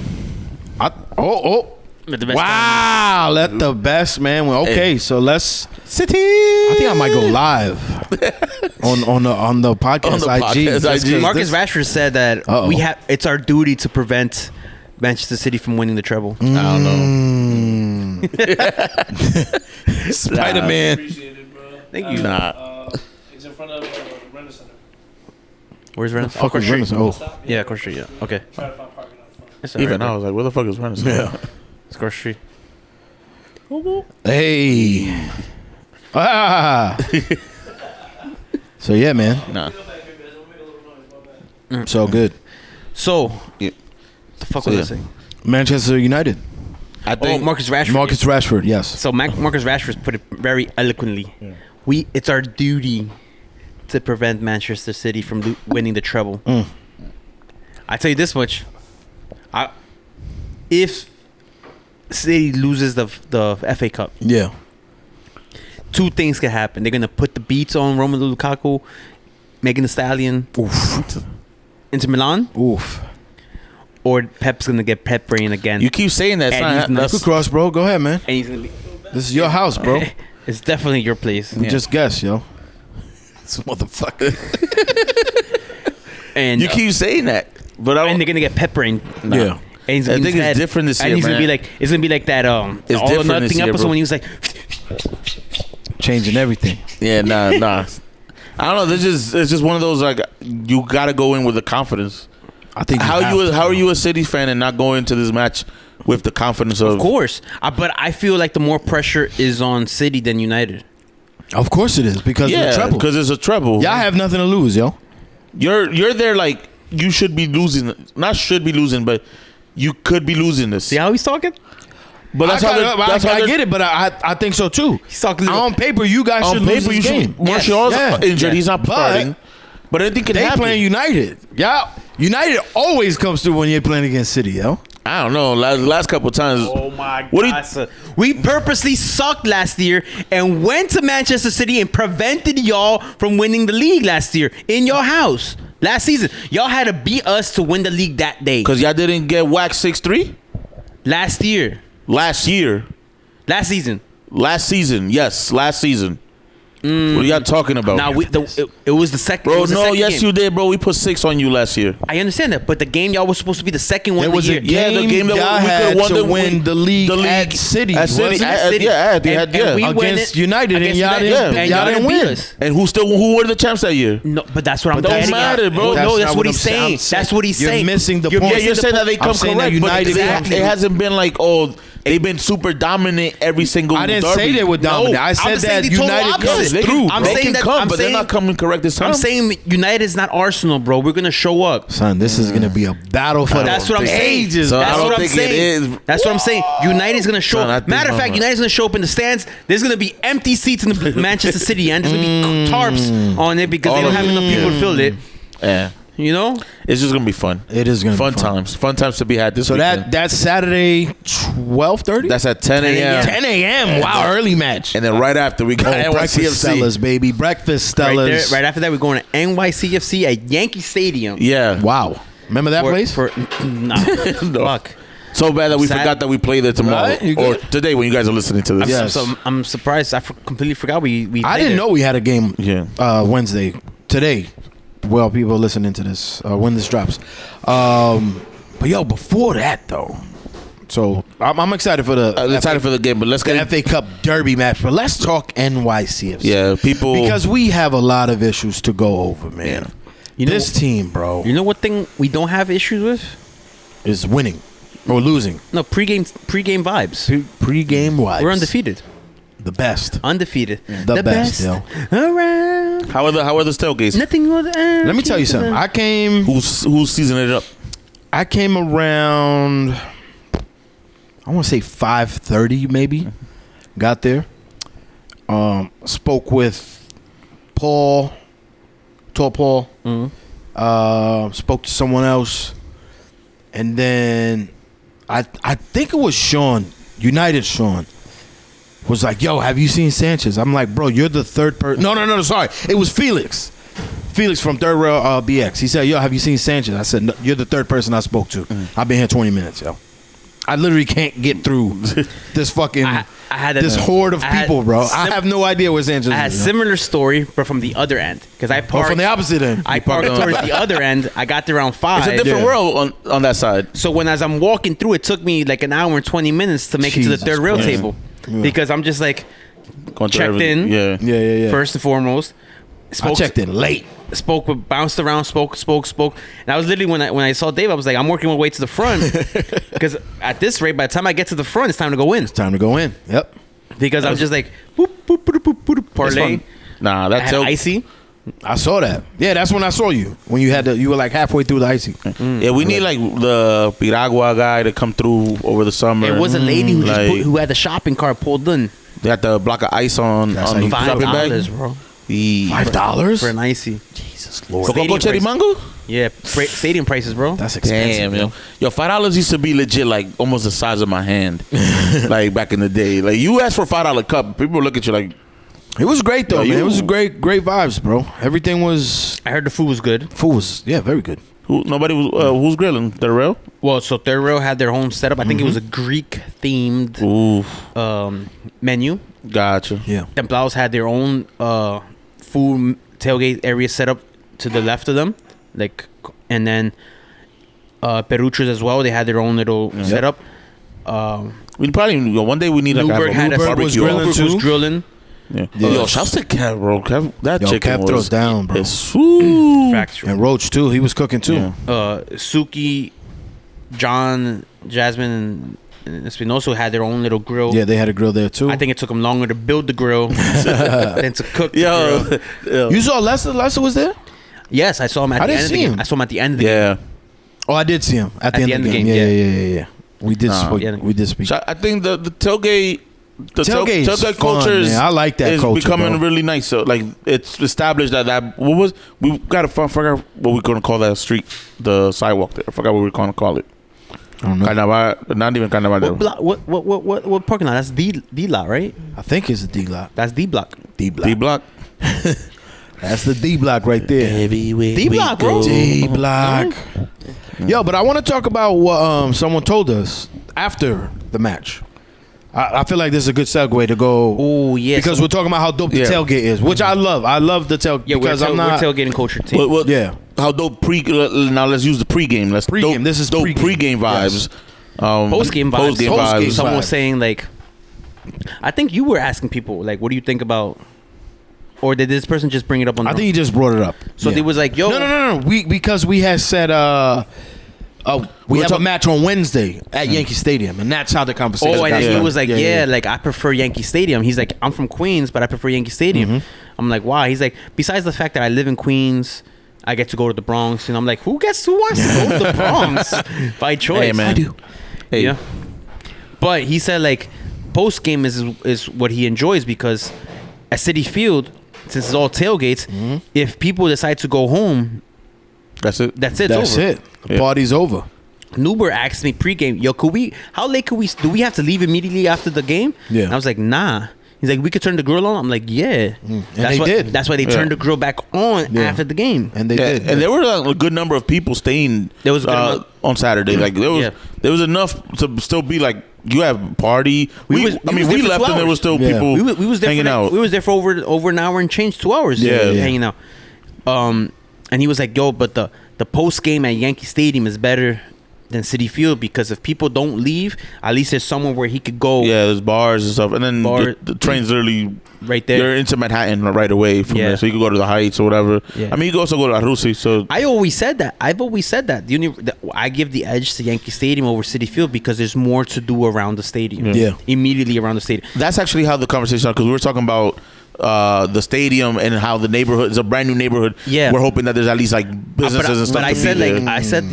Wow, let the best man win. Okay, so let's City. I think I might go live on the podcast IG. Marcus Rashford said that it's our duty to prevent Manchester City from winning the treble. I don't know. Spider-Man. Thank you. It's in front of Renner Center. Where's Renner? Fuck is Renner? Oh, yeah, Court Street. Yeah. Okay. Try to find parking lot front. Even I was like, where the fuck is Renner? Yeah. It's Court Street. Hey. So yeah, man. Nah. So good. So, the fuck was I saying? Manchester United. I think Marcus Rashford. Marcus Rashford, yes. So Marcus Rashford put it very eloquently. Yeah. It's our duty to prevent Manchester City from winning the treble. I tell you this much: if City loses the FA Cup, yeah, 2 things can happen. They're gonna put the beats on Romelu Lukaku, Megan Thee Stallion, into Milan. Oof. or Pep's gonna get pep brain again. You keep saying that. Good cross, bro. Go ahead, man. And he's gonna be. This is your house, bro. It's definitely your place. We just guess, yo. This motherfucker. And you keep saying that, but and they're gonna get pep brain. Yeah. And he's I gonna think it's different this year, and he's man. gonna be like, it's gonna be like that. It's All or different this Nothing year, episode bro. when he was like, Changing everything. Yeah, nah. I don't know. It's just one of those like you got to go in with the confidence. I think. How are you a City fan and not going into this match with the confidence of? of course. But I feel like the more pressure is on City than United. Of course it is because of the treble. because it's a treble. Y'all have nothing to lose, yo. You're there like you should be losing. Not should be losing, but you could be losing this. See how he's talking? But that's I get it, but I think so too. He's talking on paper, you guys should lose this game. Moncion's injured. Yeah. He's not starting. But anything can They happen. playing United. Yeah, United always comes through when you're playing against City, yo. I don't know. Last couple of times. Oh my What do you- God, son. We purposely sucked last year and went to Manchester City and prevented y'all from winning the league last year in your house. Last season, y'all had to beat us to win the league that day. Because y'all didn't get whacked 6-3 Last year, last year. last season. Last season, yes, last season. What are y'all talking about? Now it was the second. bro, it was the no, second yes, game. you did, bro. We put 6 on you last year. I understand that, but the game y'all was supposed to be the second one There of was the a year. Yeah, the game game that y'all we had could've won to win the league at City. At City, wasn't it? at- City. yeah, they And- had, and we yeah. win Against it- United, and against y'all United, didn't- and y'all didn't beat win. us. And who were the champs that year? No, but that's what I'm But don't getting matter, at. bro. No, that's not what I'm he's saying. saying. That's what he's You're saying. missing the You're point. Yeah, you're saying that they I'm come saying that correct, but United- it hasn't been like, oh, they've been super dominant every single I didn't derby. say they were dominant. I I'm said just saying that the total United opposite. comes They through. I'm they saying can that- come, I'm but they're saying- not coming correct this time. I'm saying United's not Arsenal, bro. We're gonna show up. Son, this is gonna be a battle for That's what I'm saying. ages. So I That's don't what I'm think it saying. is. That's what I'm saying. United's gonna show Son, I up. think- Matter of fact, United's gonna show up in the stands. There's gonna be empty seats in the Manchester City end. There's gonna be tarps on it because they All don't of have it. enough people to fill it. Yeah, You know? it's just gonna be fun. It is gonna Fun be fun. times to be had this So weekend. that's Saturday, 12:30. That's at 10 a.m. 10 a.m. Wow, early match. And then right after we got Breakfast NYCFC. Stellas, baby. Breakfast Right, there, Stellas. right after that, we're going to NYCFC at Yankee Stadium. Yeah. Wow. Remember that place? Nah, No. fuck. So bad that we Sad- forgot that we play there tomorrow Right? You or good? today when you guys are listening to this. Yes. So I'm surprised. I completely forgot we I played didn't there. know we had a game Yeah. Wednesday. Today. Well, people are listening to this when this drops. But yo, before that though. So I'm excited for the excited for the game, but let's the get FA Cup Derby match. But let's talk NYCFC. Yeah, people Because we have a lot of issues to go over, man. You know- This team, bro, You know what thing we don't have issues with? is winning or losing. No, pregame vibes. Pre-game wise, We're undefeated. The best. Undefeated. The best, yo. Around. how are the tailgates? Nothing more than Let me tell you something. I came Who's seasoning it up? around, I want to say 5:30 maybe. Got there. Spoke with Paul, Tall Paul. Spoke to someone else, and then I think it was Sean, United Sean, was like, "Yo, have you seen Sanchez?" I'm like, "Bro, you're the third person." No, sorry, it was Felix. Felix from Third Rail BX. He said, "Yo, have you seen Sanchez?" I said, "No, you're the third person I spoke to. I've been here 20 minutes, yo. I literally can't get through this fucking I had this horde of I had people, bro. I sim- have no idea where Sanchez I had is. yo. similar story, but from the other end. Because I Oh, parked from the opposite end. I parked towards the other end. I got there around 5. It's a different Yeah. world on that side. So as I'm walking through, it took me like an hour and 20 minutes to make it to the Jesus third rail Christ. table. Because I'm just like Going through checked everything. in. Yeah. Yeah. First and foremost. I checked in late. Spoke with, bounced around, spoke. And I was literally, when I saw Dave, I was like, I'm working my way to the front. Because at this rate, by the time I get to the front, it's time to go in. Time to go in. Yep. Because I'm just like, boop, boop, boop, boop, boop, It's parlay. fun. Nah, I that's had icy. I saw that. Yeah, that's when I saw you. When you were like halfway through the icy. Yeah, we need like the Piragua guy to come through over the summer. It was a lady who Like, who had the shopping cart pulled in. They had the block of ice on That's the how you shopping bag. $5, bro. Yeah. $5 For an icy. Jesus Lord. For Coco Stadium Cherry price. Mango? Yeah, stadium prices, bro. That's expensive. Damn, yo, $5 used to be legit, like almost the size of my hand, like back in the day. Like you ask for $5 cup, people would look at you like, It was great though, Yo, man. It you- was great vibes, bro. Everything was I heard the food was good. food was very good. Nobody was. Who's grilling? The rail? Well, so Third Rail had their own setup. I think it was a Greek themed menu. Gotcha. Yeah. Templados had their own food tailgate area set up to the left of them, and then Peruchos as well. They had their own little setup. We probably one day we need like Newberg had a barbecue. Newberg was grilling. Yeah. Yo, shouts to Kev, bro. That chicken Kev throws down, bro. Factual. And Roach too. He was cooking too. Yeah. Suki, John, Jasmine, and Espinoso had their own little grill. Yeah, they had a grill there too. I think it took them longer to build the grill than to cook the grill. You saw Lester? Lester was there? Yes, I saw him at the end of the game. I saw him at the end of the game. Oh, I did see him at the end of the game. Yeah. We did speak. We did speak. So I think the tailgate. The tailgate culture is, I like that culture, becoming really nice. So like it's established that we got to forget what we're gonna call that street, the sidewalk there. I forgot what we're gonna call it. I don't know. Carnaval, not even Carnaval. What parking lot? That's D lot, right? I think it's the D lot. That's D block. D block. That's the D block right there. D block, bro. D block. Yo, but I want to talk about what someone told us after the match. I feel like this is a good segue to go. Oh yeah, because we're talking about how dope the tailgate is, which I love. I love the tailgate. Yeah, because we're tailgating culture too. Well, yeah, how dope now let's use the pregame. Let's pregame. This is dope pregame vibes. Yes. Postgame vibes. Postgame vibes. Someone was saying like, I think you were asking people like, what do you think about? Or did this person just bring it up on? I think he just brought it up. So they was like, yo, no. Because we had said we have a match on Wednesday at Yankee Stadium, and that's how the conversation. Oh, and he was like, like I prefer Yankee Stadium. He's like, I'm from Queens, but I prefer Yankee Stadium. I'm like, why? He's like, besides the fact that I live in Queens, I get to go to the Bronx, and I'm like, who wants to go to the Bronx by choice? Hey, man. I do. Hey. Yeah. But he said like, post game is what he enjoys because at Citi Field, since it's all tailgates, if people decide to go home, that's it. That's it. That's over. it. The party's over. Newberg asked me pregame, yo, how late do we have to leave immediately after the game? Yeah. And I was like, nah. He's like, we could turn the grill on. I'm like, yeah. And they did. That's why they turned the grill back on after the game. And they did. And there were a good number of people staying there was on Saturday. Like there was enough to still be like, you have party. We left and there was still people we was there hanging out. We was there for over an hour and change, 2 hours. Hanging out. And he was like, yo, but the post game at Yankee Stadium is better than Citi Field because if people don't leave, at least there's somewhere where he could go. Yeah, there's bars and stuff, and then the train's literally right there. You're into Manhattan right away from there, so you can go to the Heights or whatever. Yeah. I mean, you can also go to Arusi. So I've always said that. I give the edge to Yankee Stadium over Citi Field because there's more to do around the stadium. Yeah, immediately around the stadium. That's actually how the conversation started because we were talking about the stadium and how the neighborhood is a brand new neighborhood. Yeah, we're hoping that there's at least like businesses and stuff. But I said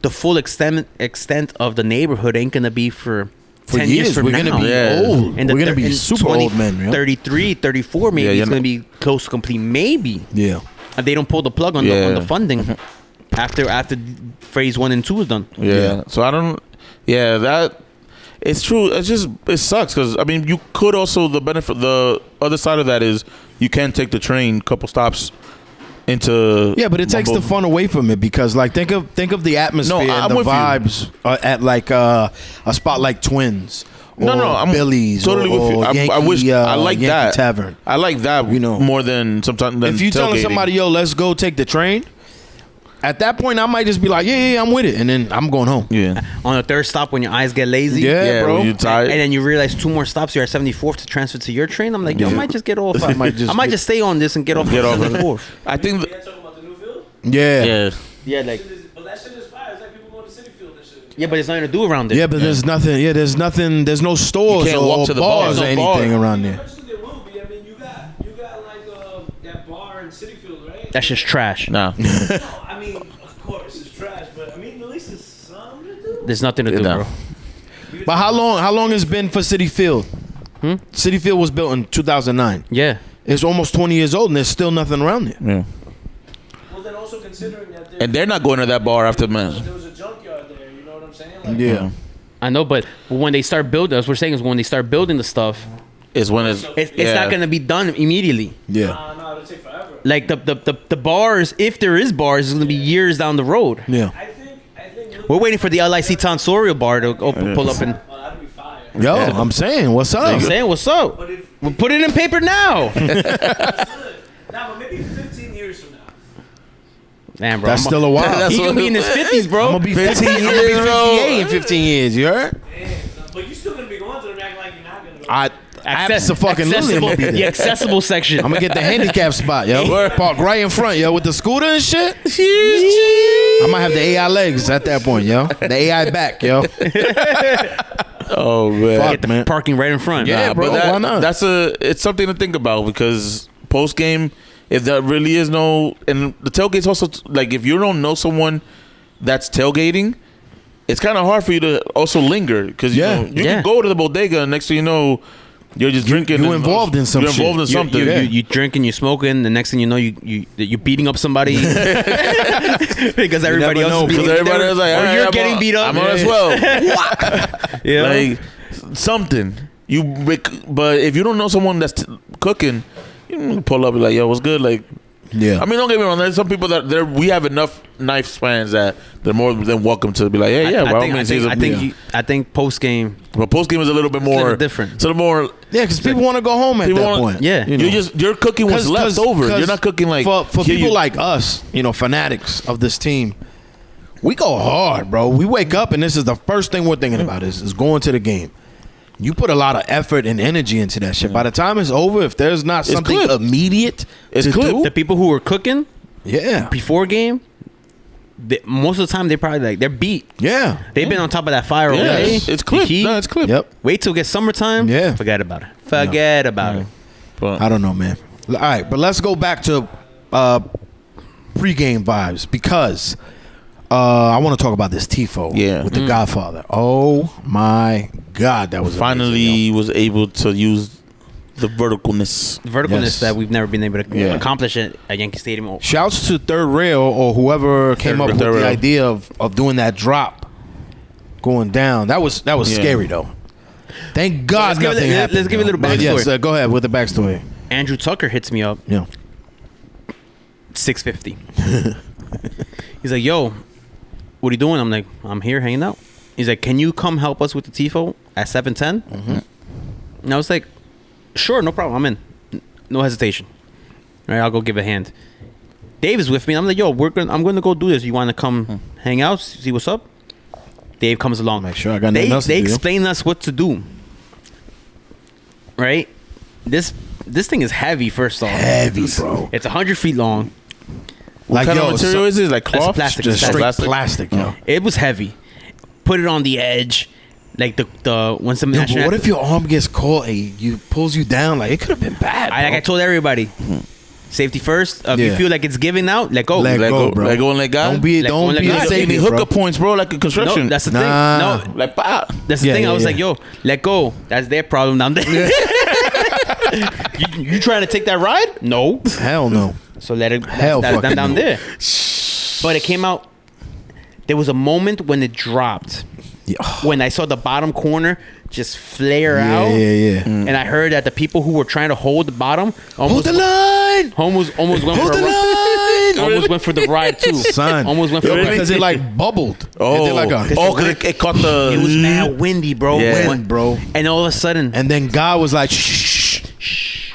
the full extent of the neighborhood ain't gonna be for 10 years from we're now. Gonna be old. And we're gonna be super old men. 33, 34 maybe it's gonna be close to complete. Maybe. Yeah. And they don't pull the plug on the funding after phase 1 and 2 is done. Yeah. So I don't. Yeah, that. It's true. It sucks because I mean you could also the other side of that is you can take the train a couple stops into but it takes the fun away from it because like think of the atmosphere and the vibes at like a spot like Twins. I'm Billy's. Totally with you. I wish I like Yankee that Tavern. I like that more than sometimes. If you telling somebody, yo, let's go take the train. At that point, I might just be like, yeah, I'm with it, and then I'm going home. Yeah. On the third stop, when your eyes get lazy, bro, when you're tired, and then you realize 2 more stops, you're at 74th to transfer to your train. I'm like, yo, I might just get off. I might just stay on this and get off. 74th. I think. You're talking about the new field? Yeah. Like. But that shit is fire. It's like people going to Citi Field and shit. Yeah, but there's nothing to do around it. Yeah, but there's nothing. Yeah, there's nothing. There's no stores or bars or anything around there. Eventually there will be. I mean, you got like that bar in Citi Field, right? That's just trash. No. No, I mean, of course it's trash, but I mean, at least it's something to do. There's nothing to do, bro. But how long has been for Citi Field? Citi Field was built in 2009. Yeah. It's almost 20 years old and there's still nothing around there. Yeah. Well, then also considering that they're not going to that bar after the match. There was a junkyard there. You know what I'm saying? Like, Yeah. I know, but when they start building, as we're saying, is when they start building the stuff, is when it's not gonna be done immediately. Yeah. No, it'll take forever. Like the bars, if there is bars, is going to be years down the road. Yeah. I think. We're waiting for the LIC Tonsorial bar to pull up and. Oh, that'd be fire. Yo, I'm saying, what's up? I'm saying, what's up? But if We'll put it in paper now. nah, but maybe 15 years from now. Damn, bro. That's still a while. That's He gonna be in his 50s, bro. I'm gonna be 15 years. I'm gonna be 58 in 15 years. You heard? Damn, but you still gonna be going to them acting like you're not gonna go. Accessible. The accessible section. I'm gonna get the handicap spot, yo. Park right in front, yo, with the scooter and shit. I might have the AI legs at that point, yo. The AI back, yo. Oh man. Fuck, Get the man. parking right in front. Yeah, bro. But why not? it's something to think about because post game, if there really is no, and the tailgate's also like if you don't know someone that's tailgating, it's kind of hard for you to also linger because you can go to the bodega and next thing you know, you're just drinking. You involved in some You're shit. involved in something. You drinking, you smoking. The next thing you know, you're beating up somebody because everybody never else know, is beating Because everybody up. is like, Or all right, you're I'm getting on- beat up. I'm on as well. Yeah. Like something. But if you don't know someone that's cooking, you can pull up and be like, yo, what's good? Like, Yeah. I mean, don't get me wrong. There's some people that we have enough knife spans that they're more than welcome to be like, hey, yeah, by all means, I think post game. But post game is a little bit more little different. It's a little more. Yeah, because people want to go home at People that wanna- point. Yeah. You know? You're cooking what's left over. You're not cooking like for here people you- like us, fanatics of this team. We go hard, bro. We wake up and this is the first thing we're thinking about is going to the game. You put a lot of effort and energy into that shit. By the time it's over, if there's not something clipped. immediate It's to clipped. do, The people who were cooking yeah, before game, most of the time they probably they're beat. yeah, They've been on top of that fire all Yeah, day. it's clipped. The heat. No, it's clipped. yep. Wait till it gets summertime. Yeah. Forget about it. Forget about it. But I don't know, man. All right, but let's go back to pregame vibes because I want to talk about this tifo with the Godfather. Oh my God, that was finally amazing, was able to use the verticalness. The verticalness Yes. that we've never been able to Yeah. accomplish at Yankee Stadium. Shouts to Third Rail or whoever came up with Third the Rail. idea of doing that drop going down. That was scary though. Thank God Let's give it- nothing happened. let's give it a little But yes, backstory. go ahead with the backstory. Andrew Tucker hits me up. Yeah. 6:50. He's like, "Yo, what are you doing?" I'm like, "I'm here hanging out." He's like, "Can you come help us with the tifo at 7:10?" And I was like, "Sure, no problem. I'm in. No hesitation. All right, I'll go give a hand." Dave is with me. I'm like, "Yo, I'm going to go do this. You want to come hang out, see what's up?" Dave comes along. Make sure I got nothing else to They do. explain us what to do. Right? This thing is heavy. First off, Heavy, bro. It's 100 feet long. What kind of material is it? Like That's cloth? plastic. Just It's straight plastic, yo. It was heavy. Put it on the edge, like the when some. Yo, but what if your arm gets caught and you pulls you down? Like it could have been bad. I told everybody, safety first. If Yeah. you feel like it's giving out, let go. Let go, bro. Let go and let God. Don't be Let go and let a go. Give savior, me bro. hookup points, bro, like a construction. No, that's the Nah. thing. No, like bah. that's the Yeah, thing. I yeah, was yeah. like, yo, let go. That's their problem down there. you trying to take that ride? No. Hell no. So let it. Hell That's them fucking down no. there. But it came out. There was a moment when it dropped. Yeah. When I saw the bottom corner just flare Yeah, out. yeah. And I heard that the people who were trying to hold the bottom Hold the line. almost went Hold for the a ride. line. Almost went for the ride too. Son. Almost went for Really? the ride. Because it like bubbled. Oh, It did like a it caught the. It was mad windy, bro. Yeah. wind, bro. And all of a sudden, And then God was like, shh.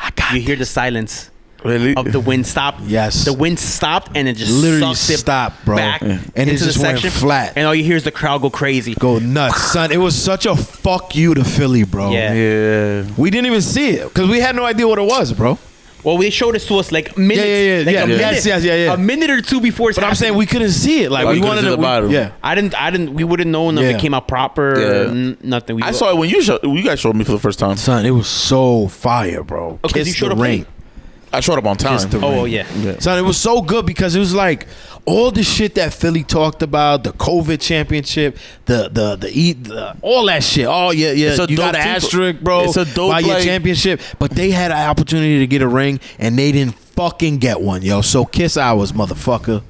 I got you hear the silence Really? of the wind stop. Yes. The wind stopped and it just Literally sucked it stopped, bro. back And it into just the went section. flat. And all you hear is the crowd go crazy. Go nuts, son. It was such a fuck you to Philly, bro. Yeah. Yeah. We didn't even see it because we had no idea what it was, bro. Well, they showed this to us like minutes. Yeah. Like a minute, Yes. A minute or two before it's But I'm saying we couldn't see it. Like Oh, we you couldn't wanted see to. the bottom. Yeah. I didn't. We wouldn't know if Yeah. it came out proper. Or Yeah. nothing. I saw it when you guys showed me for the first time. Son, it was so fire, bro. Okay, Kiss you showed the up ring. late. I showed up on time. Kiss the Oh, ring. yeah. Son, it was so good because it was like all the shit that Philly talked about, the COVID championship, the all that shit. Oh yeah, It's a you got dope an tifo. asterisk, bro. It's a dope, by your like- championship, but they had an opportunity to get a ring and they didn't fucking get one, yo. So kiss ours, motherfucker.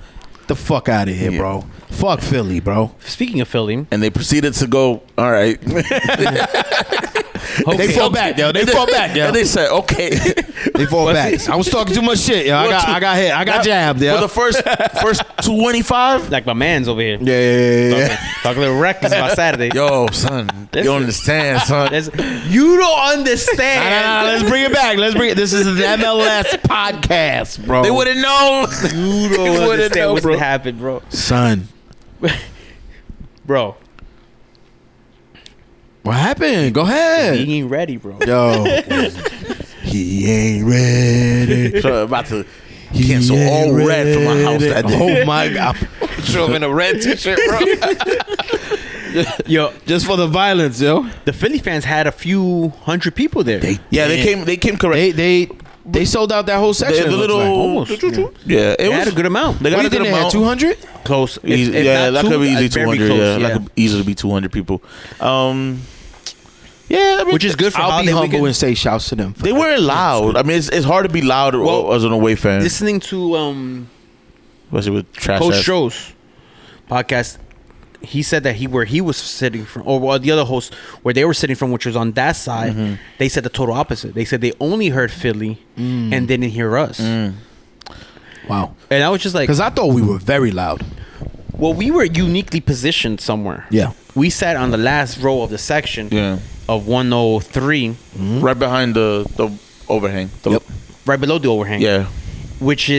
The fuck out of here, Yeah. bro. Fuck Philly, bro. Speaking of Philly, And they proceeded to go, all right. They fought back, yo. They fought back, yo. And they said, okay. They fought back. I was talking too much shit, yo. I got hit. I got jabbed, yo. For the first 225. Like my man's over here. Yeah. Talking a little reckless about Saturday. Yo, son, you don't understand, son. You don't understand. Nah, let's bring it back. This is the MLS podcast, bro. They wouldn't know. You don't understand what's happened, bro. Son. Bro. What happened? Go ahead. He ain't ready, bro. Yo. He ain't ready. So about to cancel all red from my house that day. Oh my God. Show him in a red t-shirt, bro. Yo, just for the violence, yo. The Philly fans had a few hundred people there. They came correct. They sold out that whole section. The little almost. Yeah, They had a good amount. They got a good amount. 200? Close. Yeah, that could be easily 200. Close, that could easily be 200 people. Yeah, I mean, which is good for I'll be holiday humble weekend. and say shouts to them. They weren't loud. I mean, it's hard to be loud as an away fan. Listening to Especially with trash Coach ass. Joe's podcast, he said that where he was sitting from, or the other host where they were sitting from, which was on that side, they said the total opposite. They said they only heard Philly and didn't hear us. Wow. And I was just like, because I thought we were very loud. Well, we were uniquely positioned somewhere. Yeah. We sat on the last row of the section of 103. Right behind the overhang. Right below the overhang. Yeah. Which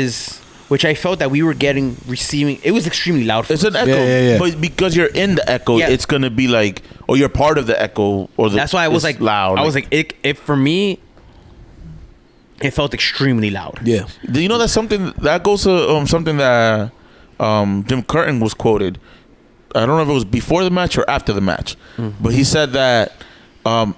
I felt that we were receiving. It was extremely loud for It's us. an echo. Yeah. But because you're in the echo, it's going to be like, or you're part of the echo. That's why I was like, loud. I was like, it for me, it felt extremely loud. Yeah. Do you know that's something that goes to something that Jim Curtin was quoted? I don't know if it was before the match or after the match, but he said that, and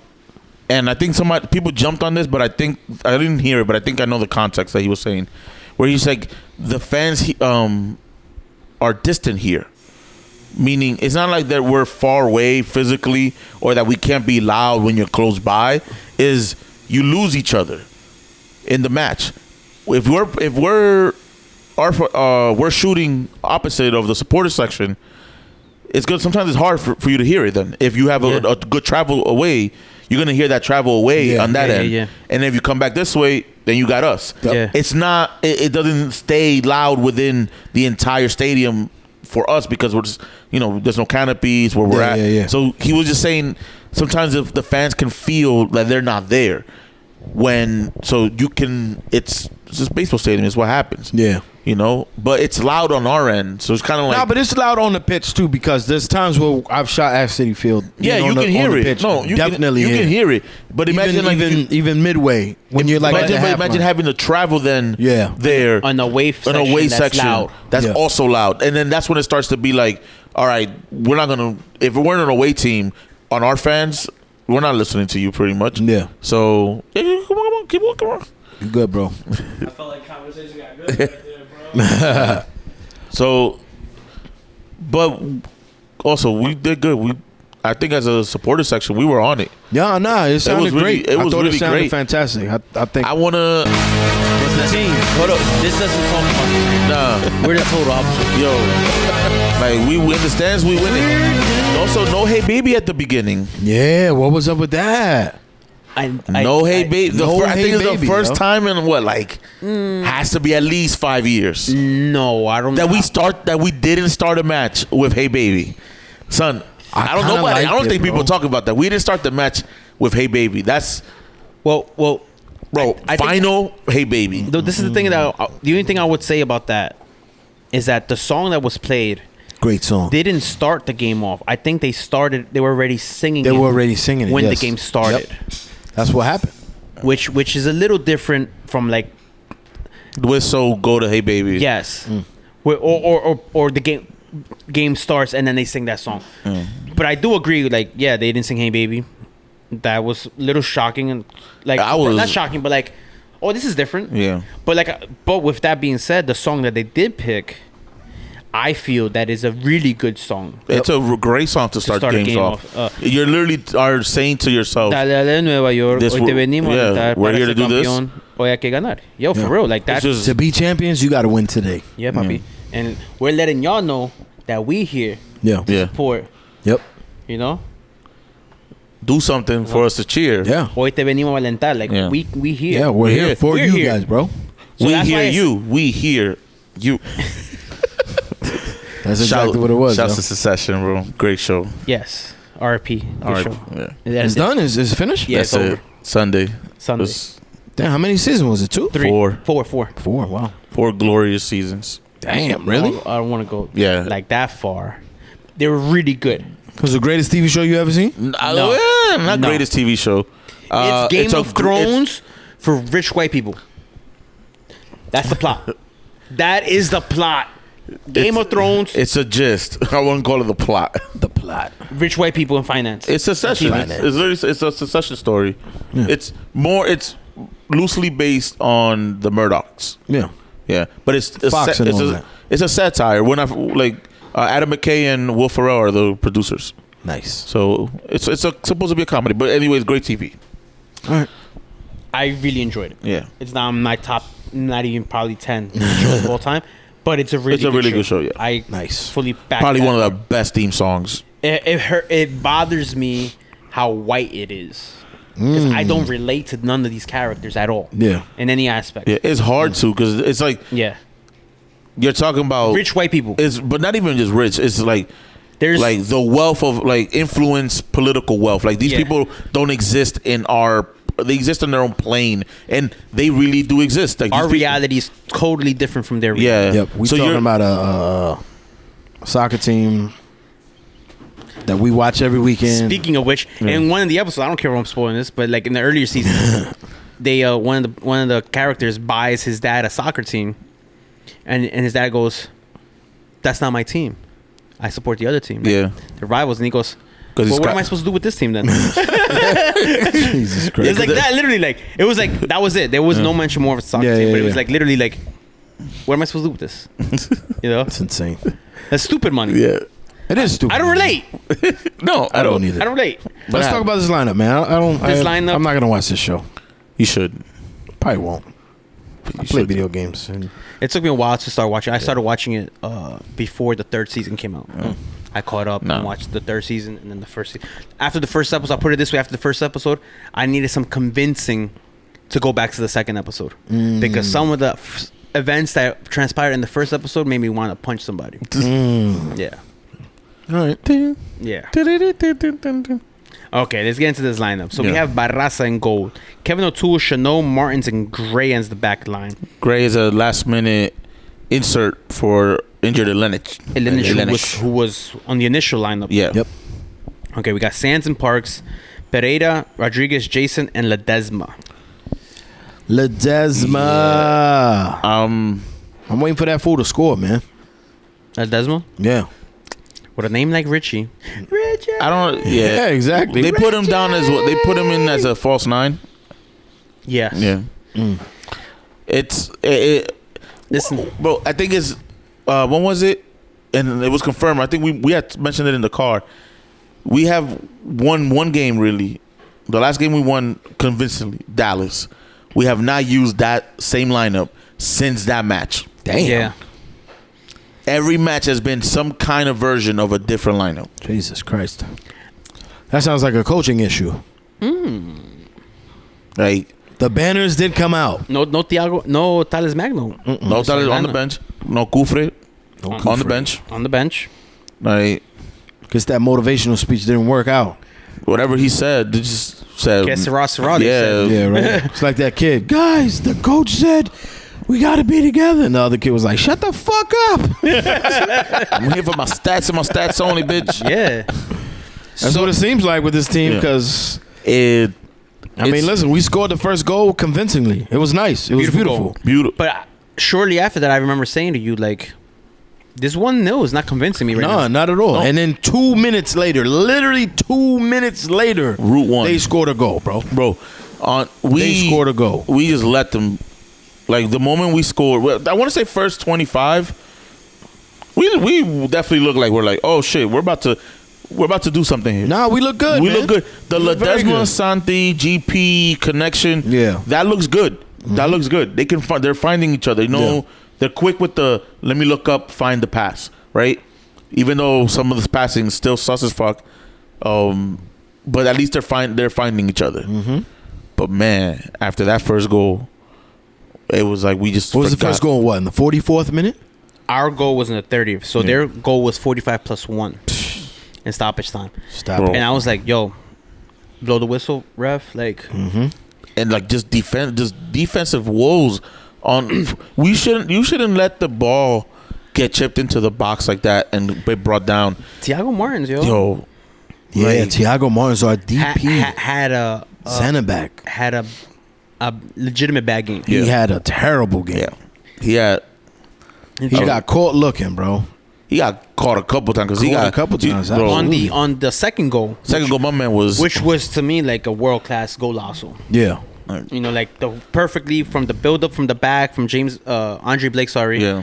I think people jumped on this, but I think I didn't hear it, but I think I know the context that he was saying, where he's like, the fans are distant here, meaning it's not like that we're far away physically or that we can't be loud when you're close by. Is you lose each other in the match. If we're shooting opposite of the supporter section, it's good. Sometimes it's hard for you to hear it. Then, if you have a good travel away, you're gonna hear that travel away on that end. Yeah. And if you come back this way, then you got us. Yeah. It's not. It doesn't stay loud within the entire stadium for us because we're just, there's no canopies where we're at. Yeah. So he was just saying sometimes if the fans can feel that they're not there, it's just baseball stadium is what happens. Yeah. But it's loud on our end, so it's kind of like. No, but it's loud on the pitch too, because there's times where I've shot at City Field. Yeah, you can hear it. Pitch, No, you definitely can hear it. But imagine even midway when you're like imagine having to travel then. There an away section loud. That's also loud, and then that's when it starts to be like, all right, we're not gonna, if we're an away team on our fans, we're not listening to you pretty much. Yeah. So come on, keep walking around. You good, bro? I felt like conversation got good right there, bro. So, but also we did good. I think as a supporter section, we were on it. Yeah, it sounded great. It was really sounded great. Fantastic. I think. I wanna. The team. Hold up. This doesn't talk about the Nah, we're the total opposite. yo, like we win the stands, we win it. Also, no hey baby at the beginning. Yeah, what was up with that? Hey baby. I think it's the first time in has to be at least 5 years No, I don't. that we didn't start a match with hey baby, son. I don't know. I don't think people talk about that. We didn't start the match with hey baby. That's well, bro. Final hey baby. This is the thing that the only thing I would say about that is that the song that was played. Great song. They didn't start the game off. I think they were already singing. They were already singing it when yes. the game started. Yep. That's what happened. Which is a little different from like Whistle, go to hey baby. yes, or the game starts and then they sing that song. But I do agree. Like they didn't sing hey baby. That was a little shocking and not shocking, but like, oh, this is different. Yeah. But with that being said, the song that they did pick, I feel that is a really good song. It's a great song to start games off. You literally are saying to yourself, Dale Nueva York, hoy te venimos a gritar we're para here to ser do this. campeón, hoy hay que ganar. Yo, for real, like that. To be champions, you got to win today. Yeah, papi. And we're letting y'all know that we here Yeah. to support. Yep. do something for us to cheer. Yeah. Hoy te venimos a alentar. Like, Yeah. we here. Yeah, we're here for We're you here. guys, bro. So We that's why hear it's- you. We hear you. That's exactly what it was. Shouts yo. to Secession, bro. Great show. Yes. RP. All right. Show. Yeah. It's done? Is it finished? Yeah, That's it's it. over. Sunday. Sunday. It was Damn, how many seasons was it? 2? 3. Four. 4. 4, wow. 4 glorious seasons. Damn, really? I don't want to go Yeah. like that far. They were really good. It was the greatest TV show you ever seen? No. Not No. greatest TV show. It's Game of it's- Thrones for rich white people. That's the plot. That is the plot. Game of Thrones, It's a gist. I wouldn't call it the plot. The plot. rich white people in finance. It's Succession. Finance. It's literally it's a Succession story. It's loosely based on the Murdochs. Yeah. Yeah, but it's Fox and all that. it's a satire. We're not like Adam McKay and Will Ferrell are the producers, Nice. so it's supposed to be a comedy. But anyways, great TV. All right. I really enjoyed it. Yeah, It's not my top, not even probably 10 shows of all time, but it's a really good show. Yeah, I Nice. fully back probably that one of up. the best theme songs. It bothers me how white it is because I don't relate to none of these characters at all. Yeah. In any aspect. Yeah, it's hard to because it's like Yeah. you're talking about Rich white people. but not even just rich. It's like There's the wealth of like influence, political wealth. Like these Yeah. people don't exist in they exist in their own plane, and they really do exist. Like our these people- reality is totally different from their reality. Yeah. Yep. We So talking you're- about a soccer team that we watch every weekend. Speaking of which, in one of the episodes, I don't care if I'm spoiling this, but like in the earlier season, they one of the characters buys his dad a soccer team, and his dad goes, "That's not my team. I support the other team." Yeah. They're rivals, and he goes, 'Cause "Well, it's what got- am I supposed to do with this team then?" Jesus It Christ. was like that, literally. Like it was like that was it. There was no mention more of a soccer Yeah, team, yeah, but it was yeah. like literally like, "What am I supposed to do with this?" You know, It's insane. that's stupid money. Yeah. It is stupid. I don't relate. No, I don't either. I don't relate. Let's talk about this lineup, man. I don't. This lineup- I'm not gonna watch this show. You should. Probably won't. I play video games. And It took me a while to start watching. I started watching it before the third season came out. I caught up No. and watched the third season and then the first season. After the first episode, I'll put it this way: after the first episode, I needed some convincing to go back to the second episode because some of the events that transpired in the first episode made me want to punch somebody. Yeah, all right. yeah. Okay, let's get into this lineup. So we Yeah. have Barraza in goal, Kevin O'Toole, Chanel, Martins, and Gray ends the back line. Gray is a last minute insert for injured Lenich. Who was on the initial lineup. Yeah. Yep. Okay, we got Sands and Parks, Pereira, Rodriguez, Jason, and Ledesma. Ledesma. Um, I'm waiting for that fool to score, man. Ledesma? Yeah. With a name like Richie. Richie! I don't. Yeah, Yeah. exactly. They put him down as they put him in as a false 9. Yes. Yeah. It's Listen. bro. I think it's when was it? And it was confirmed. I think we had mentioned it in the car. We have won one game really. The last game we won convincingly, Dallas. We have not used that same lineup since that match. Damn. Yeah. Every match has been some kind of version of a different lineup. Jesus Christ. That sounds like a coaching issue. Like The banners did come out. No Thiago. No Thales Magno. no Tales on the bench, no Cufre on the bench. On the bench. Like Because that motivational speech didn't work out. whatever he said, they just said. Que sera, sera, they Yeah. said. Yeah, right. It's like that kid. Guys, the coach said we got to be together. And the other kid was like, shut the fuck up. I'm here for my stats and my stats only, bitch. Yeah. That's what it seems like with this team Yeah. because, It. I mean, listen, we scored the first goal convincingly. It was nice. It was beautiful. Beautiful. But shortly after that, I remember saying to you, like, this 1-0 is not convincing me right No, now. not at all. No. And then 2 minutes later, literally 2 minutes later, Route 1. they scored a goal, bro. Bro, They scored a goal. We just let them. Like the moment we scored, well, I want to say first 25. We definitely look like we're like, oh shit, we're about to do something here. Nah, we look good. we man. look good. The We look very Ledesma good. Santi GP connection. Yeah. that looks good. That looks good. They can find. They're finding each other. You know, Yeah. they're quick with the. Let me look up, find the pass. Right. Even though some of this passing is still sus as fuck. but at least they're finding each other. Mm-hmm. But man, after that first goal, it was like we just. What was the first goal? What, in the 44th minute? Our goal was in the 30th, so their goal was 45 plus 1 in stoppage time. Bro. And I was like, "Yo, blow the whistle, ref!" Like, and like just defensive woes on. You shouldn't let the ball get chipped into the box like that and be brought down. Thiago Martins, Yo, yeah, like, Thiago Martins, our DP, had a center back, had a legitimate bad game. He had a terrible game. Yeah, He got caught looking, bro. he got caught a couple times because he got a couple times. Bro, on the second goal. second goal, my man was Which was to me like a world class golazo. Yeah. You know, like the perfectly from the build up from the back from Andre Blake. Sorry. yeah.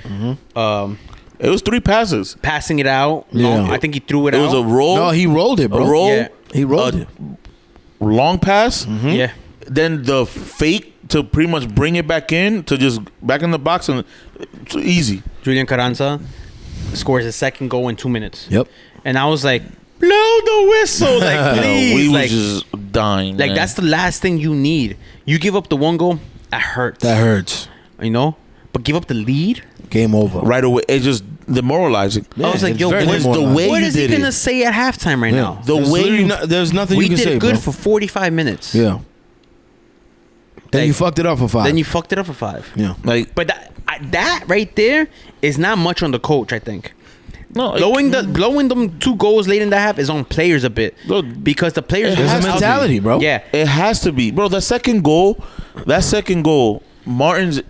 It was 3 passes. Passing it out. Yeah. I think he threw it It out. was a roll. No, he rolled it, bro. A roll. Yeah. He rolled it. Long pass. Yeah. Then the fake to pretty much bring it back in to just back in the box and it's easy. Julian Carranza scores his second goal in 2 minutes. Yep. And I was like, blow the whistle, like please. We like, was just dying. like man. that's the last thing you need. You give up the one goal, that hurts. That hurts. You know? But give up the lead? Game over. right away. It's just demoralizing. I was like, it's yo, very what's demoralizing. way what you is he did gonna it. say at halftime right now? The There's way literally you, there's nothing We you can did say, good bro. for 45 minutes. Yeah. Then Like, you fucked it up for 5. Then you fucked it up for 5. Yeah. like But that right there is not much on the coach, I think. no Blowing them 2 goals late in the half is on players a bit. No, Because the players it There's has a to be. mentality, bro. Yeah. It has to be, bro. That second goal, Martin's.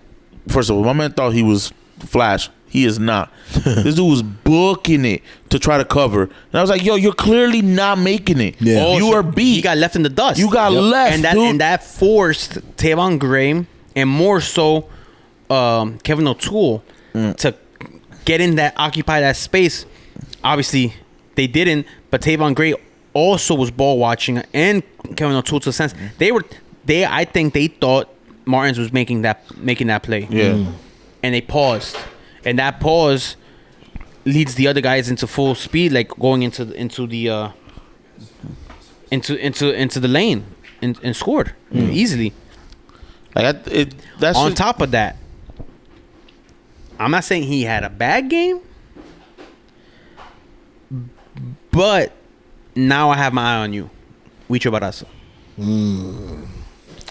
First of all, my man thought he was Flash. He is not. This dude was booking it to try to cover, and I was like, "Yo, you're clearly not making it. Yeah. You are beat. He got left in the dust. You got left, and that dude. and that forced Tavon Gray and more so Kevin O'Toole to get in that occupy that space. Obviously, they didn't, but Tavon Gray also was ball watching, and Kevin O'Toole to a sense I think they thought Martins was making that play. Yeah. And they paused, and that pause leads the other guys into full speed, like going into the lane and scored easily. Like that's On top of that, I'm not saying he had a bad game, but now I have my eye on you, Huicho Barraza.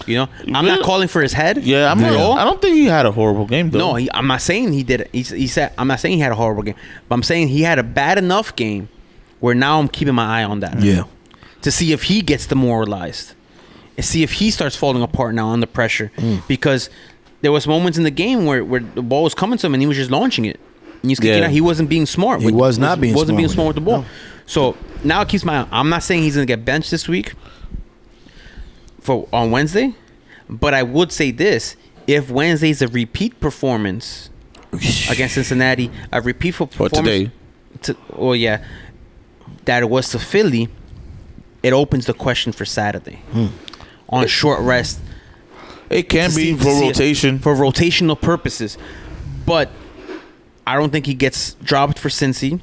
You know, I'm not calling for his head. Yeah, I don't think he had a horrible game though. No, I'm not saying he did it. He said I'm not saying he had a horrible game, but I'm saying he had a bad enough game where now I'm keeping my eye on that. Yeah. To see if he gets demoralized and see if he starts falling apart now under pressure, because there was moments in the game where the ball was coming to him and he was just launching it. And he's kicking out. He wasn't being smart. He was not being wasn't smart being with smart it. with the ball. No. So now it keeps my eye. I'm not saying he's gonna get benched this week on Wednesday, but I would say this: if Wednesday's a repeat performance against Cincinnati, a repeat performance today, that it was to Philly, it opens the question for Saturday on short rest. it can be for rotation. For rotational purposes. But I don't think he gets dropped for Cincy.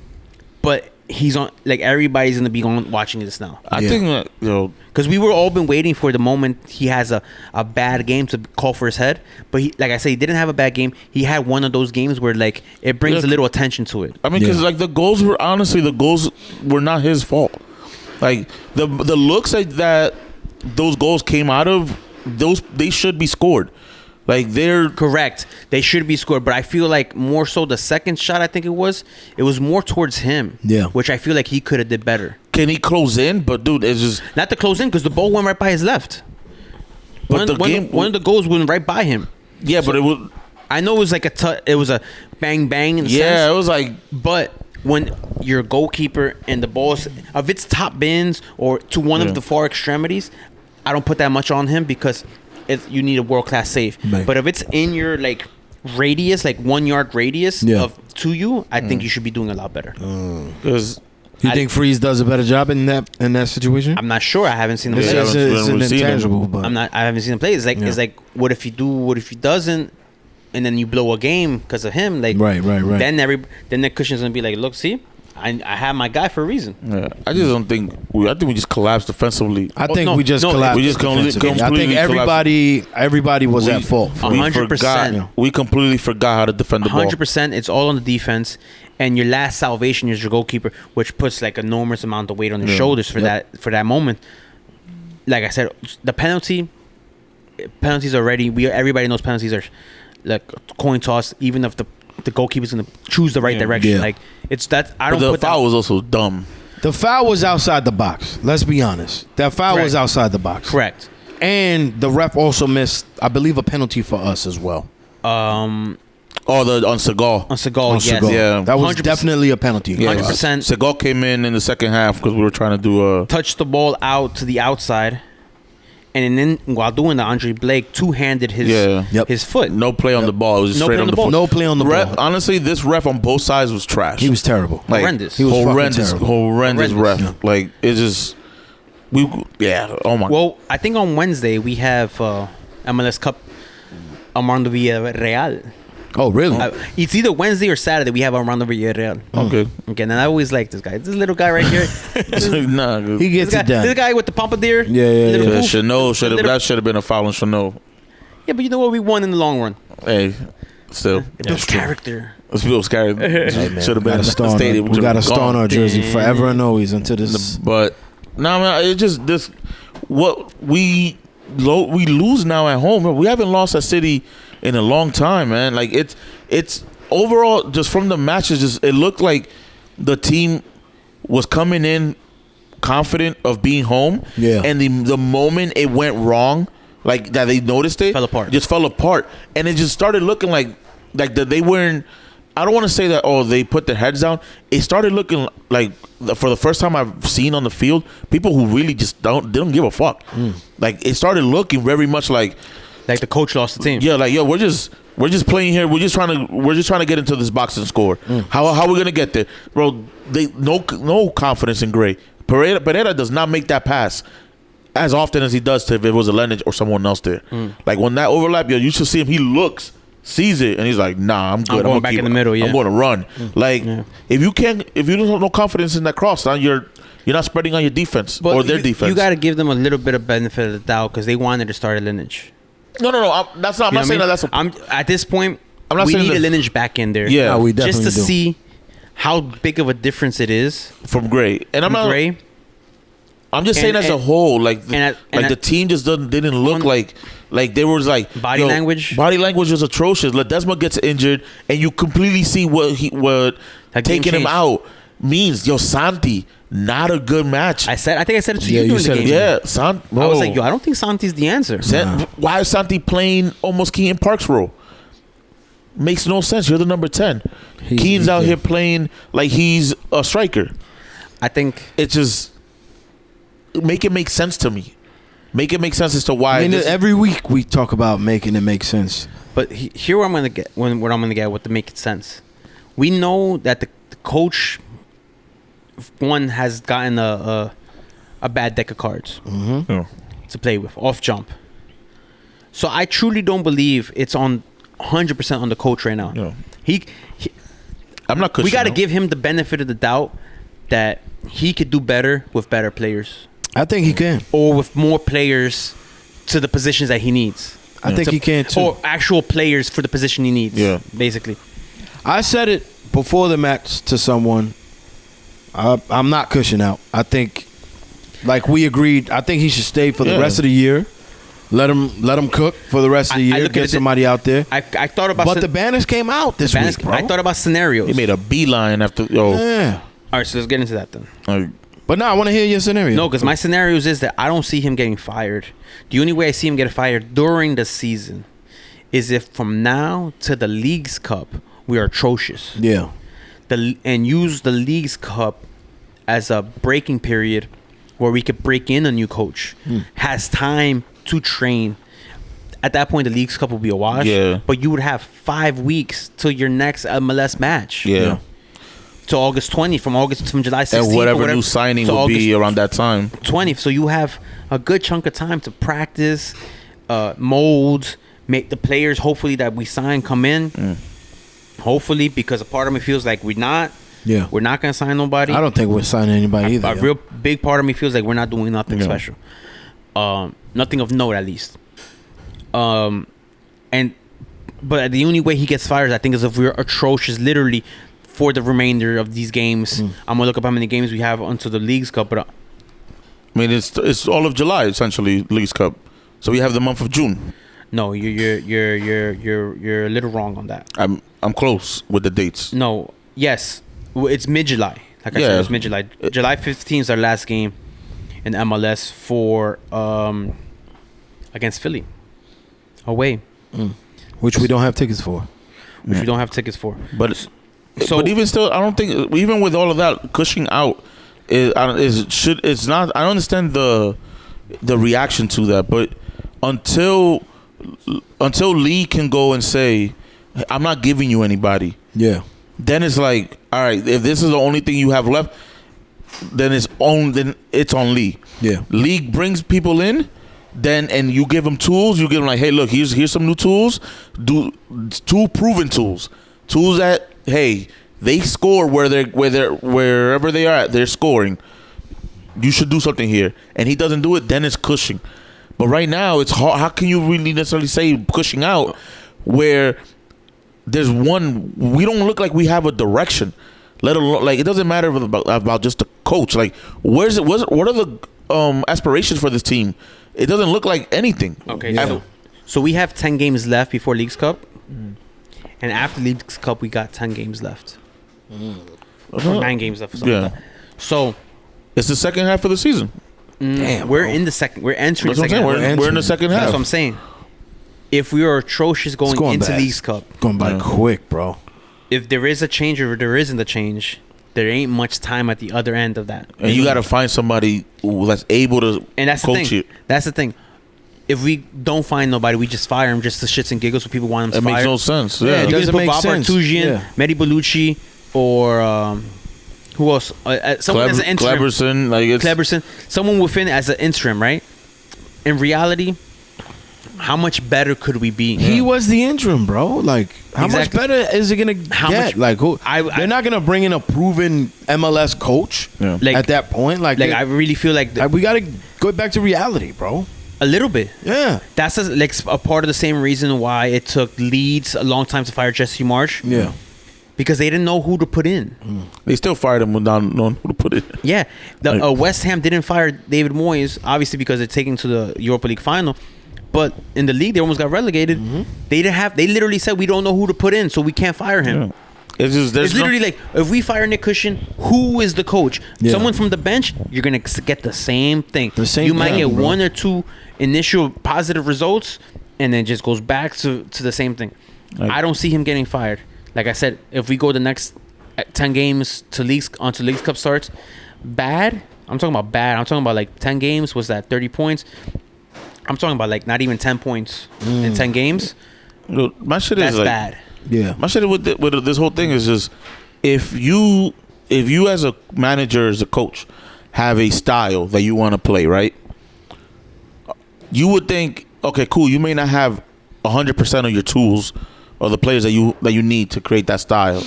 But he's on, like, everybody's going to be on watching this now. I think that, Because we were all been waiting for the moment he has a bad game to call for his head. But he, like I said, he didn't have a bad game. He had one of those games where, like, it brings a little attention to it. I mean, because like the goals were not his fault. Like the looks that those goals came out of, they should be scored. Like they're correct. They should be scored, but I feel like more so the second shot. I think it was more towards him. Yeah, which I feel like he could have did better. Can he close in? But dude, it's just not to close in because the ball went right by his left. But one of the goals went right by him. Yeah, so, but it was. I know it was like it was a bang bang. In a sense, it was like. But when your goalkeeper and the balls, if it's top bins or to one of the far extremities, I don't put that much on him because you need a world class save. Right. But if it's in your like radius, like 1 yard radius to you, I think you should be doing a lot better. Because you think Freeze does a better job in that situation? I'm not sure. I haven't seen him play. It's an intangible, but I haven't seen him play. It's like what if you do? What if he doesn't? And then you blow a game because of him. Like right. Then the Christian's gonna be like, look, see, I have my guy for a reason. Yeah, I just don't think I think we just collapsed defensively. I think we just collapsed. We just completely I think everybody was at fault. 100%. We completely forgot how to defend the ball. 100%. It's all on the defense, and your last salvation is your goalkeeper, which puts like enormous amount of weight on your shoulders for that moment. Like I said, the penalties already. Everybody knows penalties are like coin toss. Even if the goalkeeper's gonna choose the right direction, like it's that. I don't. But the foul was also dumb. The foul was outside the box. Let's be honest. That foul was outside the box. Correct. And the ref also missed, I believe, a penalty for us as well. On Segal. On Segal, yes. Yeah. That was definitely a penalty. 100%. Segal came in the second half because we were trying to do touch the ball out to the outside. And then while doing that, Andre Blake two-handed his foot. No play on the ball. It was just straight on the foot. No play on the ball. Honestly, this ref on both sides was trash. He was terrible. Like, horrendous. He was horrendous ref. Yeah. Like, it just... oh my... Well, I think on Wednesday we have MLS Cup Armando Villarreal. Oh, really? It's either Wednesday or Saturday we have Armando Villarreal. Okay. And I always like this guy. This little guy right here. Nah, he gets it done. This guy with the pompadour. Yeah. Chanel that should have been a foul on Chanel. Yeah, but you know what? We won in the long run. Hey, still. It builds character. It builds character. Should have been in the stadium. We got a star on our jersey forever and always until this. But, man, it's just this. What we lose now at home. We haven't lost at City in a long time, man. Like it's overall just from the matches, just it looked like the team was coming in confident of being home. Yeah. And the moment it went wrong, like that they noticed it, just fell apart. And it just started looking like they weren't. I don't want to say that they put their heads down. It started looking like for the first time I've seen on the field, people who really just don't give a fuck. Like it started looking very much like the coach lost the team. Yeah, like we're just playing here. We're just trying to get into this box and score. How are we gonna get there, bro? They no confidence in Gray. Pereira does not make that pass as often as he does if it was a Lennon or someone else there. Like when that overlap, you should see him. He sees it, and he's like, "Nah, I'm good. I'm going back in the middle. Yeah, I'm going to run." Like if you don't have no confidence in that cross, now you're not spreading on your defense or their defense. You got to give them a little bit of benefit of the doubt because they wanted to start a lineage. No. That's not. I'm not saying that. That's. At this point, I'm not we saying need a lineage back in there. Yeah, we definitely just to do. see how big of a difference it is from Gray. And I'm not. Gray. I'm just saying as a whole, the team just didn't look like they were like body language. Body language was atrocious. Ledesma gets injured, and you completely see what taking him out means. Santi, not a good match. I think I said it to you during the game. Yeah, I was like, I don't think Santi's the answer. Why is Santi playing almost Keaton Park's role? Makes no sense. You're the number 10. Keaton's out here playing like he's a striker. I think it's just make it make sense to me. Make it make sense as to why. Every week we talk about making it make sense. But here what I'm gonna get with the make it sense. We know that the coach has gotten a bad deck of cards to play with off jump. So I truly don't believe it's on 100% on the coach right now. Yeah. I'm not. We got to give him the benefit of the doubt that he could do better with better players. I think he can, or with more players to the positions that he needs. I think he can too, or actual players for the position he needs. Yeah, basically. I said it before the match to someone. I'm not cushing out. I think, like we agreed, I think he should stay for the rest of the year. Let him cook for the rest of the year. Get somebody out there. I thought about, but the banners came out this week, bro. I thought about scenarios. He made a beeline after. Yeah. All right, so let's get into that then. But no, I want to hear your scenario. No, because my scenarios is that I don't see him getting fired. The only way I see him get fired during the season is if from now to the League's Cup we are atrocious. Yeah. And use the League's Cup as a breaking period where we could break in a new coach. Has time to train. At that point, the League's Cup will be a wash. Yeah. But you would have 5 weeks till your next MLS match. Yeah. To August 20th, from July 16th. And whatever new signing will be around that time. 20th. So you have a good chunk of time to practice, mold, make the players hopefully that we sign come in. Hopefully, because a part of me feels like we're not. Yeah. We're not gonna sign nobody. I don't think we're signing anybody either. A real big part of me feels like we're not doing nothing special. Nothing of note, at least. But the only way he gets fired, I think, is if we're atrocious, literally, for the remainder of these games. I'm gonna look up how many games we have until the Leagues Cup. But I mean, it's all of July essentially, Leagues Cup. So we have the month of June. no, you're a little wrong on that. I'm close with the dates. No, yes, it's mid-July. Like I said, it's mid-July. July 15th is our last game in MLS for against Philly away, which we don't have tickets for. Which we don't have tickets for. But even still, I don't think, even with all of that, Cushing out it's not. I don't understand the reaction to that. But until Lee can go and say, I'm not giving you anybody. Yeah. Then it's like, all right, if this is the only thing you have left, then it's on Lee. Yeah. Lee brings people in, and you give them tools. You give them like, hey, look, here's some new tools. Do 2 proven tools that, hey, they score wherever they are at, they're scoring. You should do something here. And he doesn't do it, then it's Cushing. But right now, it's hard. How can you really necessarily say Cushing out where there's one? We don't look like we have a direction. Let alone, like, it doesn't matter about just the coach. Like, what are the aspirations for this team? It doesn't look like anything. Okay, so we have 10 games left before Leagues Cup, and after Leagues Cup we got 10 games left, or 9 games left. Like that. So it's the second half of the season. Damn, we're in the second. We're entering the second half. We're in the second half. That's what I'm saying. If we are atrocious going into Leagues Cup, going by quick, bro. If there is a change or there isn't a change, there ain't much time at the other end of that. And you got to find somebody that's able to coach you. That's the thing. If we don't find nobody, we just fire him just to shits and giggles so people want him to fire. It makes no sense. Yeah, it doesn't make sense. Mehdi Bellucci, or who else? Someone as an interim. Cleberson. Someone within as an interim, right? In reality, how much better could we be? He was the interim, bro. Like, how much better is it gonna get? Like, they're not gonna bring in a proven MLS coach at that point. Like I really feel like we gotta go back to reality, bro. A little bit. Yeah. That's a part of the same reason why it took Leeds a long time to fire Jesse Marsch. Yeah. Because they didn't know who to put in. They still fired him without knowing who to put in. Yeah. West Ham didn't fire David Moyes, obviously because they're taking to the Europa League final. But in the league, they almost got relegated. They literally said, we don't know who to put in, so we can't fire him. Yeah. It's literally like, if we fire Nick Cushing, who is the coach? Yeah. Someone from the bench, you're going to get the same thing. You might get 1 or 2 initial positive results, and then it just goes back to the same thing. I don't see him getting fired. Like I said, if we go the next 10 games to Leagues Cup starts, bad. I'm talking about bad. I'm talking about like 10 games. Was that 30 points? I'm talking about like not even 10 points in 10 games. My shit is like, bad. Yeah. My shit with this whole thing is just if you as a manager, as a coach, have a style that you want to play, right? You would think, okay, cool. You may not have 100% of your tools or the players that you need to create that style,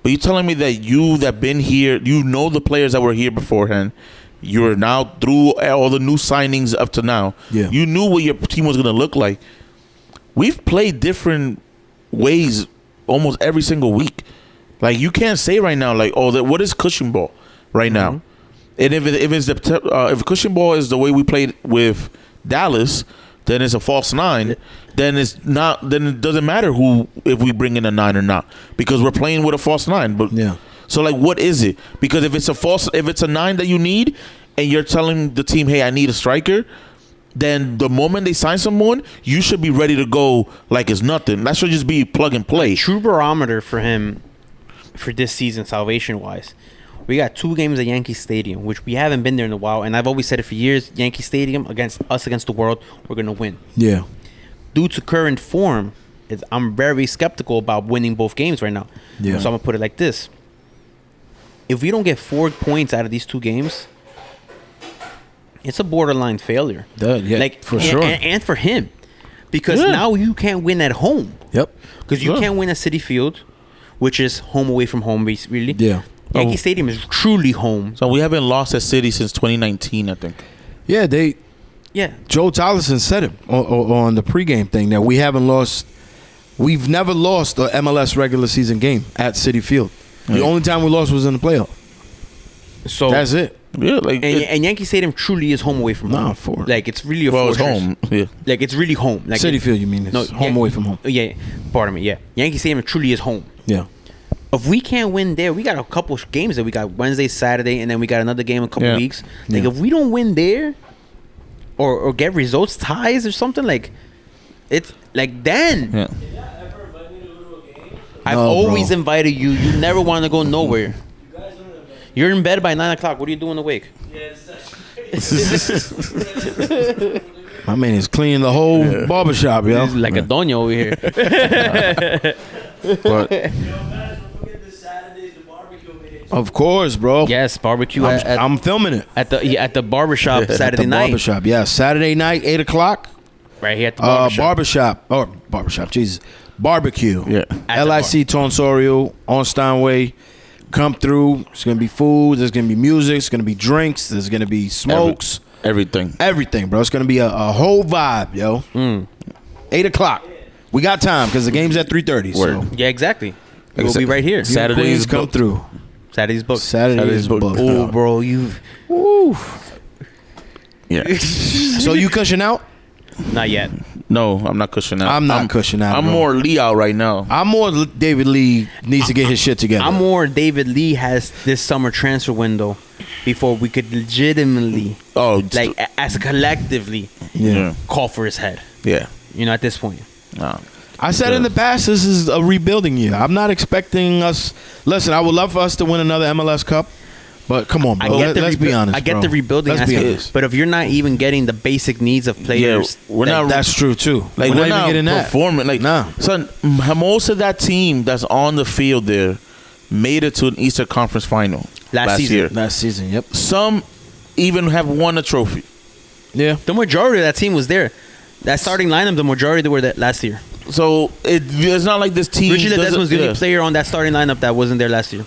but you're telling me that been here, you know the players that were here beforehand. You're now through all the new signings up to now. Yeah. You knew what your team was going to look like. We've played different ways almost every single week. Like, you can't say right now, like, what is Cushing ball right now? And if Cushing ball is the way we played with Dallas, then it's a false 9. Then it's not. Then it doesn't matter if we bring in a 9 or not, because we're playing with a false 9. But yeah. So, like, what is it? Because if it's a 9 that you need, and you're telling the team, hey, I need a striker, then the moment they sign someone, you should be ready to go like it's nothing. That should just be plug and play. A true barometer for him for this season, salvation-wise. We got 2 games at Yankee Stadium, which we haven't been there in a while, and I've always said it for years, Yankee Stadium, against the world, we're going to win. Yeah. Due to current form, I'm very skeptical about winning both games right now. Yeah. So I'm going to put it like this. If we don't get 4 points out of these 2 games, it's a borderline failure. For sure. And for him. Because now you can't win at home. Yep. Because you can't win at Citi Field. which is home away from home, really. Yeah. Yankee Stadium is truly home. So we haven't lost at City since 2019, I think. Yeah, Yeah. Joe Tolleson said it on the pregame thing that we haven't lost. We've never lost a MLS regular season game at Citi Field. The only time we lost was in the playoff. So That's it. Yeah, like and Yankee Stadium truly is home away from home. Nah, for Like it's really a it's fortress. home. Yeah. Like it's really home. Like Citi Field, you mean? It's home away from home. Yeah, pardon me. Yeah, Yankee Stadium truly is home. Yeah. If we can't win there, we got a couple games that we got Wednesday, Saturday, and then we got another game in a couple weeks. Like if we don't win there, or get results, ties or something, like it's like then. Yeah. Did y'all ever invite me to go to a game? I've No, always bro. invited you. You never want to go nowhere. You guys don't invite me. You're in bed by 9:00. What are you doing awake? Yeah, it's actually My man is cleaning the whole barbershop, yo. He's like a doña over here. But Yo, guys, don't forget this Saturday's the barbecue meeting. Of course, bro. Yes, barbecue I'm filming it. at the barbershop Saturday At the night. barbershop, yeah. Saturday night, 8 o'clock. Right here at the barbershop. Barbershop, Jesus. Barbecue. yeah. At the LIC Tonsorial on Steinway. Come through. It's going to be food. There's going to be music. It's going to be drinks. There's going to be smokes. Everything. Everything, bro. It's going to be a whole vibe, yo. 8 o'clock. We got time because the game's at 3:30. So Word. Yeah, exactly. We'll Like I be said, right here. Saturday's Queens come booked. through. Saturday's booked. Saturday's booked. Oh, bro, you Yeah. So you cushion out? not yet. No, I'm not cushioning out. I'm not cushioning out, I'm bro. more Lee out right now. I'm more David Lee needs to get his shit together. I'm more David Lee has this summer transfer window before we could legitimately, like, as collectively, Yeah. call for his head. Yeah. You know, at this point. Nah. I said in the past, this is a rebuilding year. I'm not expecting us. Listen, I would love for us to win another MLS Cup, but come on, bro. Let's be honest. I get bro. the rebuilding Let's be aspect, honest. but if you're not even getting the basic needs of players, we're like, not. That's true too. Like we're we're not even getting that. performing. Like Nah. son, most of that team that's on the field there made it to an Eastern Conference final Last season. year. Last season, yep. Some even have won a trophy. Yeah. the majority of that team was there. That starting lineup, the majority were there last year. So it's not like this team. Richie Ledesma was the yeah. only player on that starting lineup that wasn't there last year.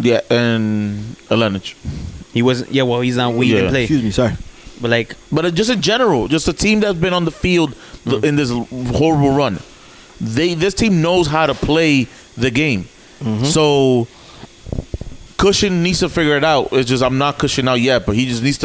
Yeah, and Alenich. He wasn't. Yeah, well, he's not. We didn't play. Excuse me, sorry. But like, But just in general, just a team that's been on the field in this horrible run. This team knows how to play the game. So Cushion needs to figure it out. It's just I'm not Cushion out yet, but he needs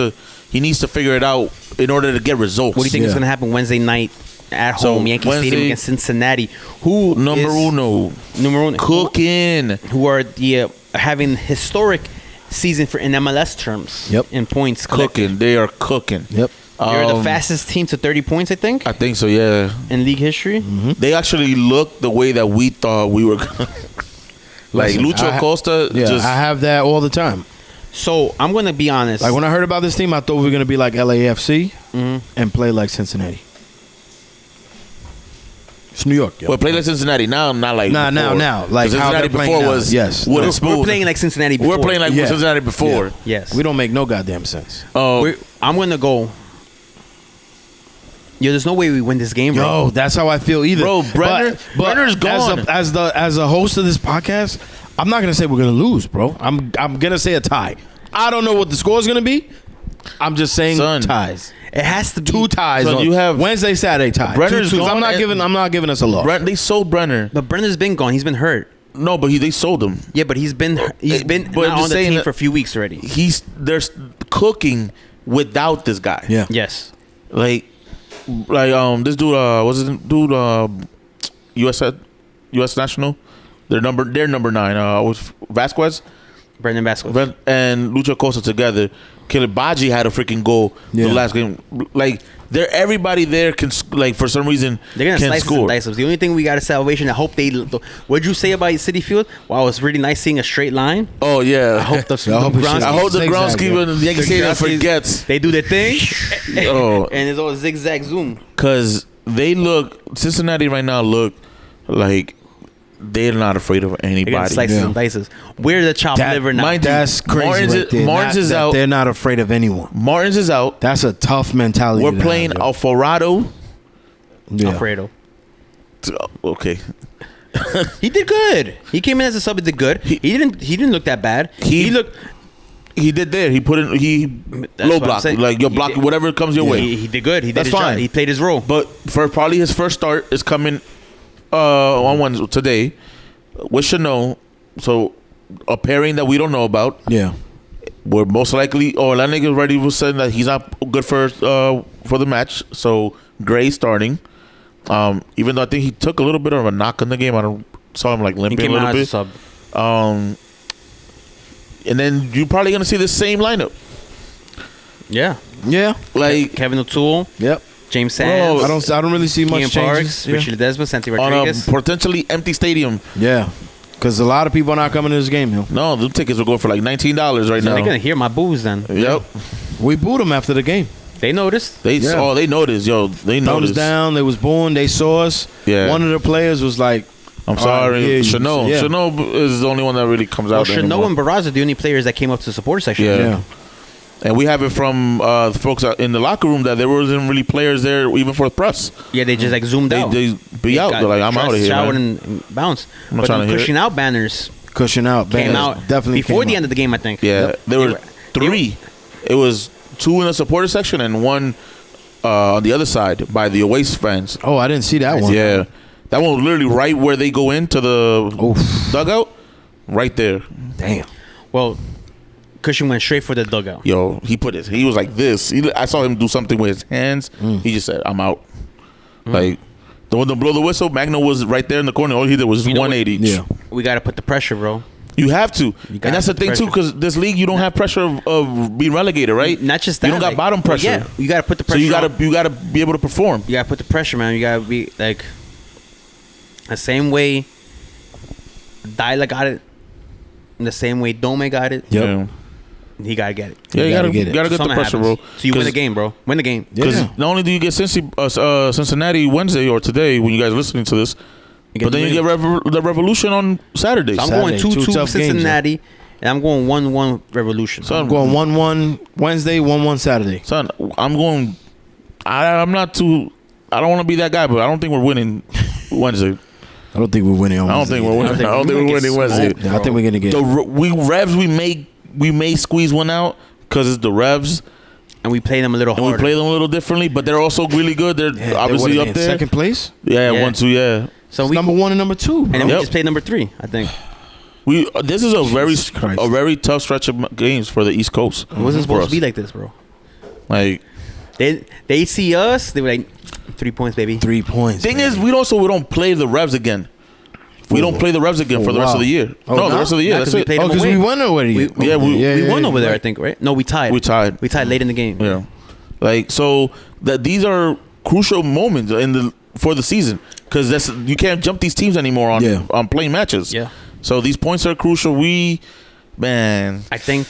to figure it out in order to get results. what do you think is Yeah. going to happen Wednesday night at So, home, Yankee Wednesday- Stadium against Cincinnati? Who Number is- uno, Numero uno. cooking. Who are the having historic season for in MLS terms? Yep. In points collected. Cooking. They are cooking. Yep. They're the fastest team to 30 points, I think, I think so. Yeah. in league history. They actually look the way that we thought we were gonna. Like Listen, Lucho Costa. Yeah, just I have that all the time. So I'm going to be honest. Like when I heard about this team, I thought we were gonna be like LAFC and play like Cincinnati. It's New York, yo. well, play like Cincinnati now, not like Nah, before. now. Like 'Cause how Cincinnati they're playing before now. was Yes. wooden No. spoon. we're playing like Cincinnati before. We're playing like Yeah. Cincinnati before. Yeah. Yes. We don't make no goddamn sense. I'm going to go. Yo, there's no way we win this game, bro. Yo, that's how I feel either. Bro, Brenner's gone. As a host of this podcast, I'm not gonna say we're gonna lose, bro. I'm gonna say a tie. I don't know what the score is gonna be. I'm just saying Son. ties. It has to be. Two ties. So on you have- Wednesday, Saturday tie. Brenner's 2-2. gone I'm not giving us a loss. They sold Brenner. But Brenner's been gone. He's been hurt. No, but they sold him. Yeah, but he's been But not I'm on just the saying team that- for a few weeks already. They're cooking without this guy. Yeah. Yes. Like this dude. What's his dude? U.S. national. They're number 9. Was Vasquez Brendan Vasquez. and Lucho Costa together. Kilibaji had a freaking goal Yeah. the last game. Like they're everybody there can like for some reason They're gonna can slice us score. and dice us. The only thing we got is salvation. I hope they. What'd you say about City Field? Wow, it's really nice seeing a straight line. Oh yeah. I hope the I hope it grounds- should- I hope the Zigzag, groundskeeper yeah. and the Yankee Stadium forgets. They do their thing. Oh. And it's all zigzag zoom. Because Cincinnati right now look like they're not afraid of They're gonna anybody. slice us and dice us. We're the chopped liver now. mind you, That's crazy. Martins right there. Martins is that out. They're not afraid of anyone. Martins is out. That's a tough mentality. We're to have, playing yo. Alvarado. Yeah. Alfredo. Okay. He did good. He came in as a sub. He did good. He didn't look that bad. He did there. He put in. He low block, like your block, whatever comes your way. He did good. He did That's his fine. job. He played his role. But for probably his first start is coming on one today. We should know. So a pairing that we don't know about. Yeah. We're most likely. That nigga already was saying that he's not good for the match. So Gray starting. Even though I think he took a little bit of a knock in the game. I saw him like limping a little bit. Sub. And then you're probably gonna see the same lineup. Yeah. Like Kevin O'Toole. Yep. James Sands. I don't really see much Ian changes. Parks, Richard Ledesma, Santi Rodriguez. On a potentially empty stadium. Yeah. Because a lot of people are not coming to this game, yo. No, the tickets are going for like $19 right now. They're gonna hear my boos then. Yep. We booed them after the game. They noticed. They noticed, yo. They noticed. Thumbs down. They was booing. They saw us. Yeah. One of the players was like, I'm sorry. Chanel. Yeah. Chanel is the only one that really comes out. Chanel and Barraza are the only players that came up to the supporter section. Yeah. And we have it from the folks out in the locker room that there wasn't really players there even for the press. Yeah, they just like zoomed out. They be out. They're like, I'm out of here. Showered Man. and bounce. I'm not But trying to hear pushing it. out banners cushion out. came banners out definitely before came the out. end of the game, I think. Yeah. There were three. It was two in the supporter section and one on the other side by the away fans. Oh, I didn't see that one. Yeah. That one was literally right where they go into the dugout. Right there. Damn. Well, Cushion went straight for the dugout. Yo, he was like this. I saw him do something with his hands. He just said, I'm out. Like, the one to blow the whistle, Magno was right there in the corner. All he did was 180. Yeah. We got to put the pressure, bro. You have to. And that's the thing, too, because this league, you don't have pressure of being relegated, right? Not just that. You don't got bottom pressure. Yeah, you got to put the pressure. So you gotta be able to perform. You got to put the pressure, man. You got to be like the same way Dyla got it, the same way Dome got it. Yep. Yeah. He got to get it. Yeah, you gotta get the Something pressure, happens. bro. So you win the game, bro. Win the game. Because not only do you get Cincinnati Wednesday or today when you guys are listening to this, but then you get the Revolution on Saturday. So I'm Saturday, going 2-2 tough Cincinnati, games, and I'm going 1-1 Revolution. So I'm going 1-1 Wednesday, 1-1 Saturday. Son, I'm going. I'm not too. I don't want to be that guy, but I don't think we're winning Wednesday. I don't think we're winning on I don't Wednesday. think we're winning. I don't think we're winning Wednesday. Yeah, I think we're gonna get We may squeeze one out because it's the Revs, and we play them a little and harder. we play them a little differently. But they're also really good. They're obviously up there. Second place. Yeah, Yeah. 1-2. Yeah. So It's we number 1 and number 2. and then bro. we Yep. just played number 3, I think. This is Jesus Christ. a very tough stretch of games for the East Coast. It wasn't for supposed us. to be like this, bro. Like, They see us, they were like 3 points, baby. 3 points. thing man. is, we don't play the Revs again. We don't play the Revs again for the rest of the year. Oh, No, the no? rest of the year. Not That's 'cause we it. played Oh, them because away. we won already. We won over there, I right. think, right? No, we tied. We tied. We tied late in the game. Yeah. Like, so that these are crucial moments for the season because you can't jump these teams anymore on playing matches. Yeah. So these points are crucial. I think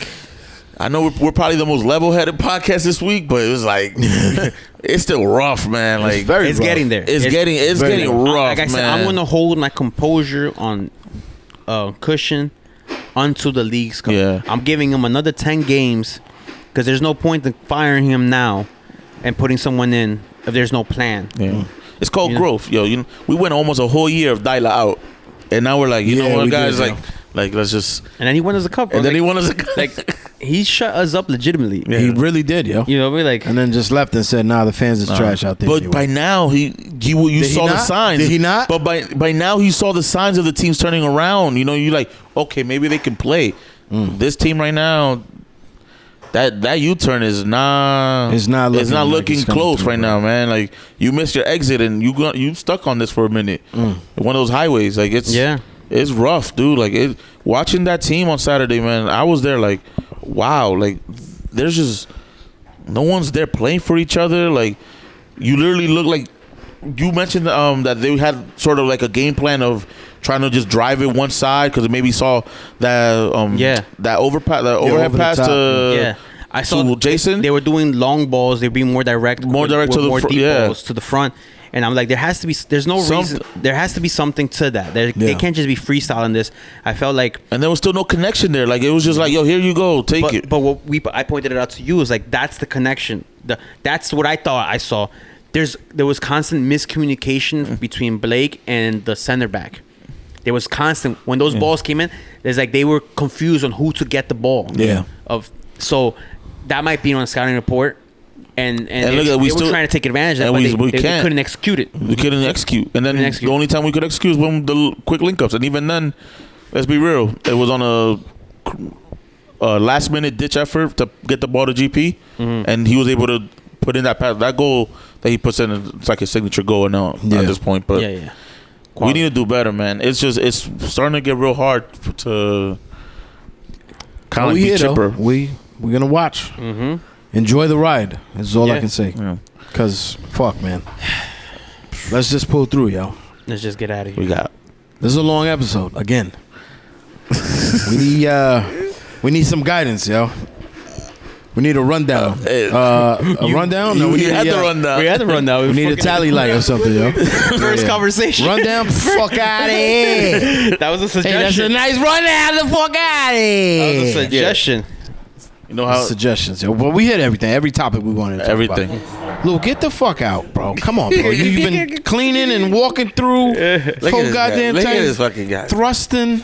I know we're probably the most level-headed podcast this week, but it was like it's still rough, man. Like it's getting there. It's getting rough, like I said, man. I'm going to hold my composure on Cushion until the leagues come. Yeah. I'm giving him another 10 games because there's no point in firing him now and putting someone in if there's no plan. Yeah. It's called You know? growth, yo. We went almost a whole year of Dyla out, and now we're like, you know what, we guys, did, like let's just. And then he won us a cup. Bro. And then he won us like he shut us up legitimately. Yeah. He really did, yo. You know, we like And then just left and said, "Nah, the fans is trash out there." But anyway. by now you saw the not? signs. Did he not? But by now he saw the signs of the teams turning around. You know, you're like, okay, maybe they can play. This team right now, that U-turn is not. It's not looking like looking it's coming close through, right bro. now, man. Like you missed your exit and you stuck on this for a minute. One of those highways, like it's rough, dude. Like watching that team on Saturday, man. I was there, like, wow, like there's just no one's there playing for each other. Like you literally look like you mentioned that they had sort of like a game plan of trying to just drive it one side because maybe saw that that overhead over the pass top, to I saw Jason. They were doing long balls. They were being more direct to the more front, deep yeah. balls to the front. And I'm like, there's no reason. There has to be something to that. They can't just be freestyling this. I felt like, and there was still no connection there. Like it was just like, yo, here you go, take it. But I pointed it out to you is like that's the connection. That's what I thought I saw. There was constant miscommunication between Blake and the center back. There was constant when those balls came in. There's like they were confused on who to get the ball. Yeah. So that might be on a scouting report. And look, they were trying to take advantage of that, but they couldn't execute it. We couldn't execute. And then the only time we could execute was when the quick link-ups. And even then, let's be real, it was on a last-minute ditch effort to get the ball to GP. And he was able to put in that pass. That goal that he puts in, it's like his signature goal now at this point. But we need to do better, man. It's starting to get real hard to kind of be chipper. We're going to watch. Enjoy the ride. That's all I can say. Because, fuck, man. Let's just pull through, yo. Let's just get out of here. This is a long episode. Again. We need some guidance, yo. We need a rundown. A rundown? No, we had the rundown. We had the rundown. We need a tally light or something, yo. First conversation. Rundown? Fuck out of here. That was a suggestion. Hey, that's a nice rundown. The fuck out of here. That was a suggestion. You know how suggestions, yo. Well, we hit everything. Every topic we wanted to talk everything. About. Luke, get the fuck out, bro. Come on, bro. You've been cleaning and walking through whole goddamn Look time. at this fucking guy. Thrusting.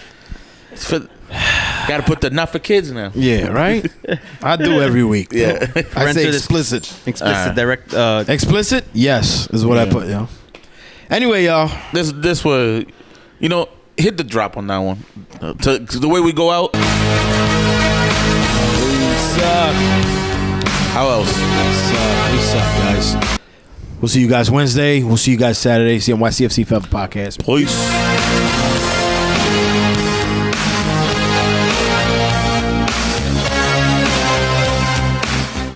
Got to put the not for kids now. Yeah, right? I do every week. Yeah. I say explicit. Explicit direct. Explicit? Yes, is what I put, yo. Anyway, y'all. This was, hit the drop on that one. To the way we go out. We suck. How else? We suck, guys. We'll see you guys Wednesday. We'll see you guys Saturday. See you on YCFC Forever Podcast. Peace.